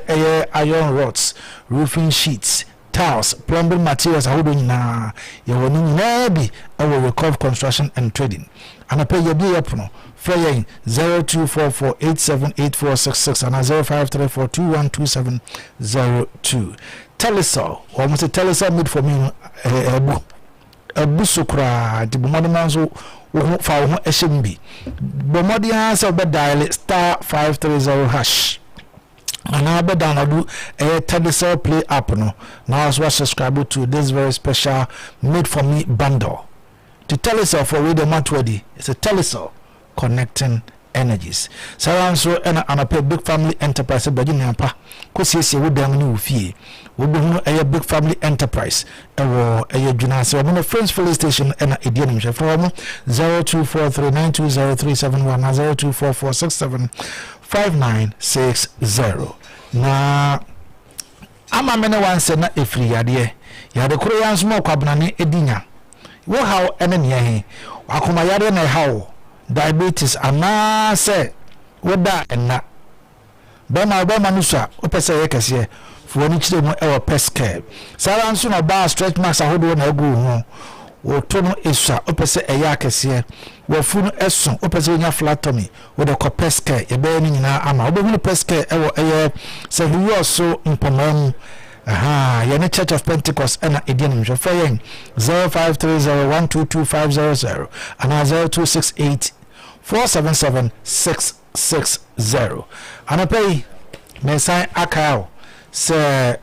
iron rods roofing sheets tiles, plumbing materials, na bi Recove Construction and Trading. And I pay your bill up no. Fraying 0244878466 and 0534212702. Telecel, almost a Telecel made for me a busukra, the Bomodamanzo for SMB. Bomodi answer by dial *530# and now be download a Telecel Play app no. Now as well subscribe to this very special made for me bundle. To Telecel for radio matwedi, it's a Telecel connecting energies. So also and a big family enterprise Virginia pa. Kosi we dem ni ufie. We be a big family enterprise. Ewo junase we no Friends Filling Station and edianim she from 0243920371 0244675960. Na ama mene wanse na efri yade yade kuro yan small kwabna ne edinya wo how ene he akoma yade na how diabetes ana se woda enna bema nusa opese ye kese fuoni chire mu ewo peske sara nso na ba stretch marks ahodo na egu ho wo to no esua opese eya kese wo funu eson opese nya flatomy wo de ko peske ye be ni nyina ama obehu peske ewo se hiyo so mpomam Yene Church of Pentecost and Edian Jaffayen 0530122500 and 0268477660 and I pay Mesai Akao say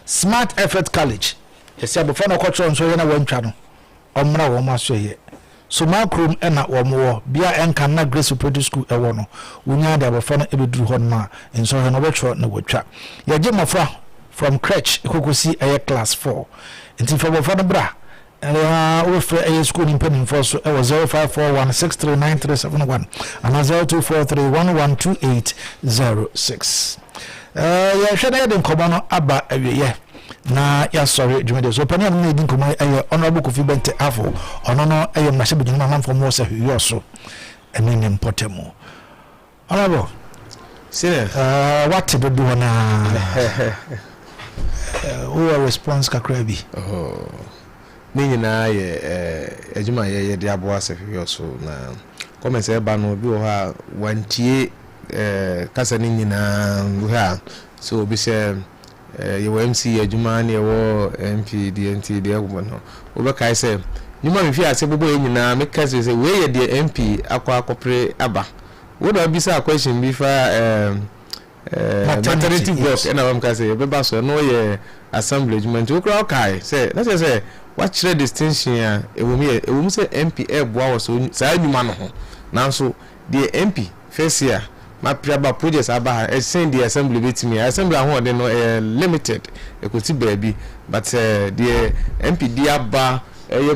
Smart Effort College. Yes, before no culture on so yana one channel. Omra woma so ye. So my room ena womo bia enka na Grace Superior School e wono. Unya da before no ebeduru hon ma enso he no wetro na wotwa. Ye je mafra from crèche ekokosi class 4. Nti for before no bra. We free school in Penning for so 0541639371 and 0243112806. Ya shada den komano aba awie na ya sorry jumede so pani am need nkomo honorable Kofi Bente afo ono no na shebe juma man from was yo so ene impotemo honorable sir what to do na who response kakra bi ni nyina ye ejuma ye de abo ase yo so na comment e ba no bi o ha wantie kasa ni nyina ha so bi se ye MC ejuma na ye MP DNT de agbo no obeka say nyuma me fi ase bobo nyina me kase say we ye de MP akopre aba wo do bi say question bi fa maternity block na wam kase ye beba so no ye assembly ejuma nti okra okay say na say what trade distinction ya ewum say MP eboa wo so sa nyuma no ho nanso de MP first year my projects aba send the assembly bit me assembly ho de no limited ekoti baby but the MPD aba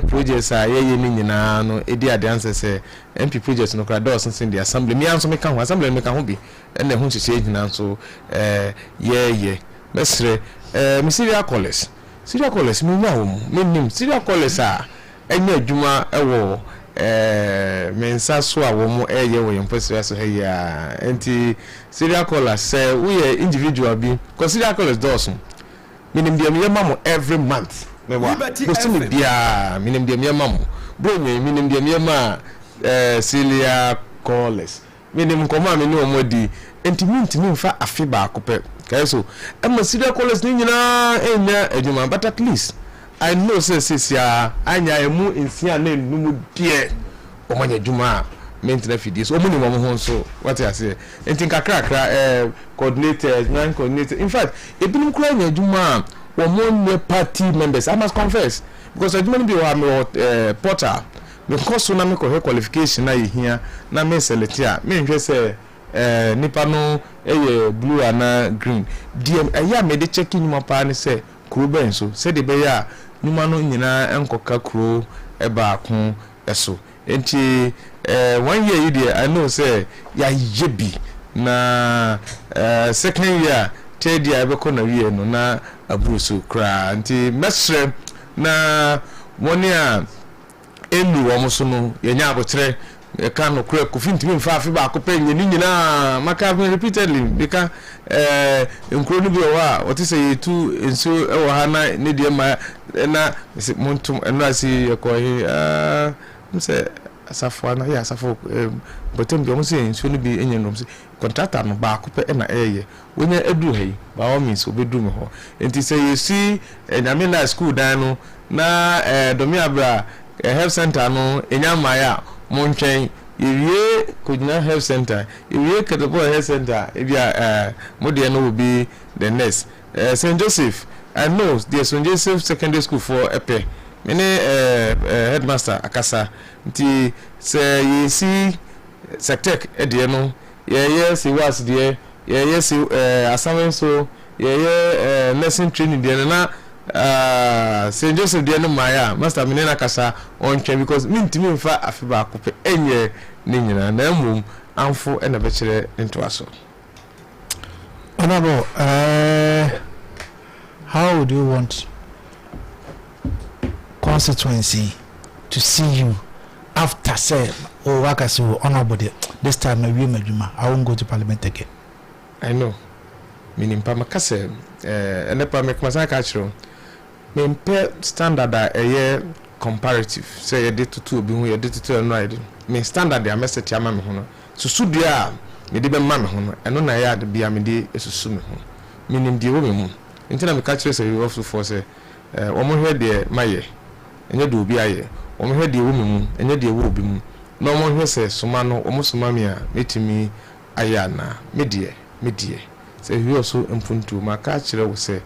projects ye ni nyina no edi ade answer say MP projects no kra do send the assembly me anso me ka ho assembly me ka ho bi ene ho chiche nyina so ye mesre me serial callers me nya wo me nim serial callers enya adwuma ewo mensa so a wo mo eye wo yemposia so he ya enti serial callers say we individual bi cause serial callers dosun minim dem yema mo every month me wa postumi bia minim dem yema mo bro minim dem yema serial callers minim koma me no modi enti mintimi mfa afi ba akopɛ Kayaso am serial callers ni nyina enya adwuma but at least I know say anya emu insia na enumu die omanya adwuma maintenance fees omuni mo ho so what I say enti kakra coordinators non coordinator in fact ebinum kura anya adwuma wo mo party members I must confess because adwuma bi wa me portal because so na me ko qualification na yehia na me select a me nhwe say nipa no blue ana green DM aya me de check nyuma pa ne say kuro ben so say de be ya nyuma no nyina enkoka kuro eba ko eso enti 1 year you I know say ya yebi na second year third year be ko na wie no na abrusu kra enti mesre na woni a enu wo mo so no yenya abotre ka no kura ko fintimi mfa afi ba ko pe nyina maka repeatedly bika nkro no bi wa what is say tu enso e wo ha na ne de ma na montum eno asi ko mse asafo na ya asafo botem bi o mse enso no bi enyenom se contractor no ba ko pe na eye wonya edu hai ba o means obedu me ho enti say you see nyame na school dan no na domi abra health center no enyamaya Montchain, Irie Kujina Health Center, Irie Katopo Health Center, Ibia Modiano will be the next. St. Joseph, I know there's St. Joseph Secondary School for Epe. Many headmaster Akasa. Nti say you see Sectec Ediano, yes, he was there, yes, assignment so, lesson training there na. St. Joseph de no maya master minena kasa on chen because mintimi mfa afiba akope enye ni nyina na emum amfo e na be kire into aso. Honorable, how would you want constituency to see you after say oh wakaso honorable this time na we medjuma I won't go to parliament again? I know minim pa makase enepa mekmasa ka chiro mempe standard a comparative say you did to be you did to no me standard a message ama me hono so sudua me de be ma me hono eno na ya de bia me de esusu me ho minim de wo me mu ntina me ka kire say you also for say wo mo hwe de maye enye de obi aye wo mo hwe de wo me mu enye de wo obi mu no mo hwe say soma no wo mo soma me a metimi aya na me de say you also impuntu ma ka kire wo say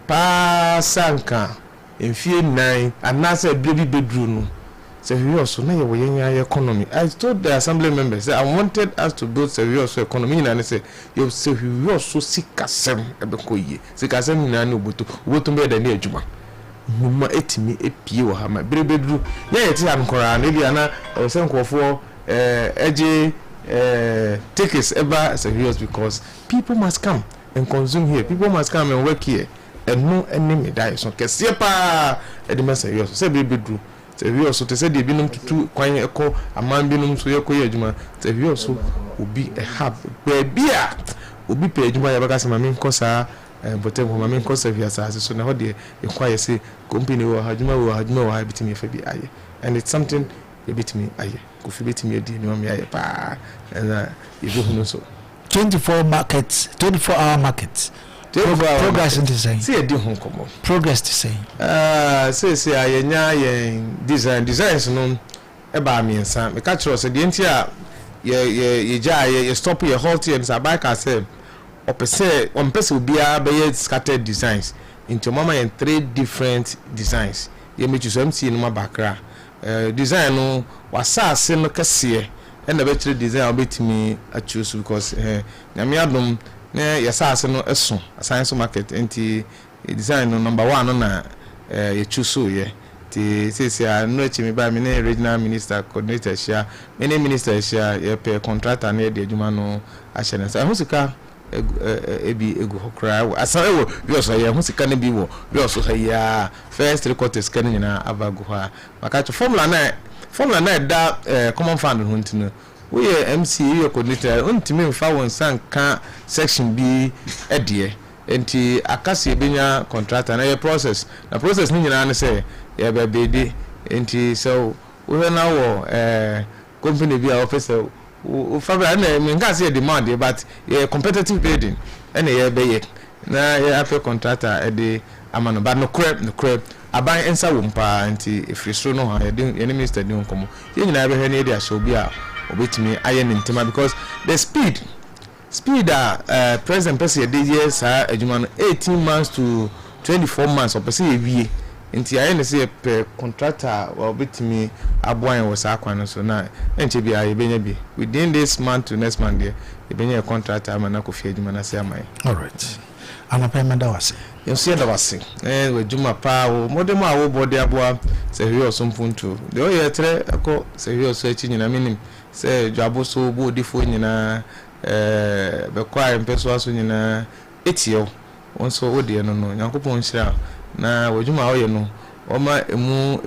pa sanka enfie nine anase baby bedroom so we also na ye economy. I told the assembly members that I wanted us to build serious economy and say you say we also sikasem ebekoye sikasem na na oboto be da na adwuma muma etimi epie wo ha ma bedroom ye ti ankora na bia na senkofo eje tickets ever serious because people must come and consume here, people must come and work here. And no enemy die so kese pa edema serious say be bedru say we also to say de binum tutu kwan eko aman binum so yekoye adwuma say we also obi a hub baby a obi pe adwuma ya baka se mame nkosa botem ho mame nkosa via sa so na ho de ekwaye say company wo adwuma wo ha bitimi fa bi aye and it's something a bitimi aye ko fi bitimi adi ni mame aye pa and you go so 24 hour markets. Progress into saying. See a different come progress to say. Say I designs no eba me nsa me catch us the entia ye stop your halt and sabaka say opese on person bia be scattered designs into mama and 3 different designs ye me choose MC no bakra design no wasase no kase and the better design obetimi a choose because nyame adom na yesase no eso science market enti design no number 1 no na ye choose ye ti sese no chimi ba me na regional minister coordinator share many minister share ye pe contractor na de adwuma no ahye na say husika ebi egu hokra asa ewo bi oso ye hu sika ne bi wo bi oso ya first 3 quarters kan nyina abagu ha maka to formula na da common fund ho ntino we MC you coordinator untimi mfa won sanka section B edie enti akase ebenya contractor na ye process ni nyina ne say ye be bedi enti so we na wo company bi a officer o favor na me nka say demand but ye competitive bidding na ye be ye na ye ape contractor e de amano but no crap aban ensa wo mpa nti efrisro no ha ye ne minister de nkomo ye nyina be hwe na ye de asho bi a obetimi aye ne ntema because the speed president person dey years adwuma no 18 months to 24 months or person ewie nti aye ne say per contractor obetimi aboan wo sa kwan so na enche bi aye benya bi within this month to next month there e benya contractor amana ko fi adwuma na say amai. All right. Ana payment da wase. You see da wase we dwuma pa wo modemo awo body aboa say we osompunto de o ye tre ko say we oso achi nyina minim say dwabo so bo difo nyina be kwa mpeso aso nyina etio wonso ode no no yakopon hira na wajuma oye no oma emu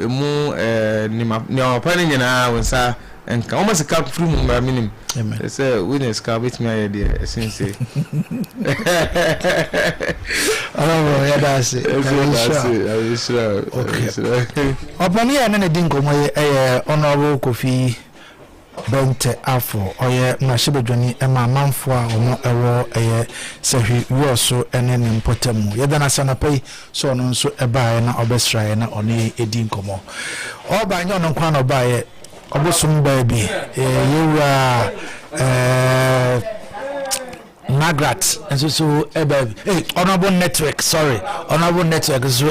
ni amapa ni nyina wonsa enka oma sika furu mu ba minim say witness ka bit me aye de since oh ya dase opani ya na din komo honorable Kofi Bente afo oye mashibedwani ema manfo a ono ewo sehwi woso ene ne mpotemu yedana sanapai so ono nso ebae na obesrae na ono edin komo oba nya ono kwa na obae obosum baabi yewa Magrat and so ebabi honorable network so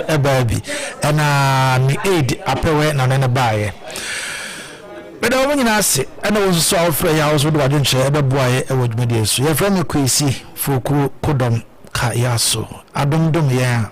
ebabi and me aid apewe na nene bae but when you say and I was so afraid I was with what you say ebaboy e so your friend Kwesi Foku Kodom Kayaso adom ya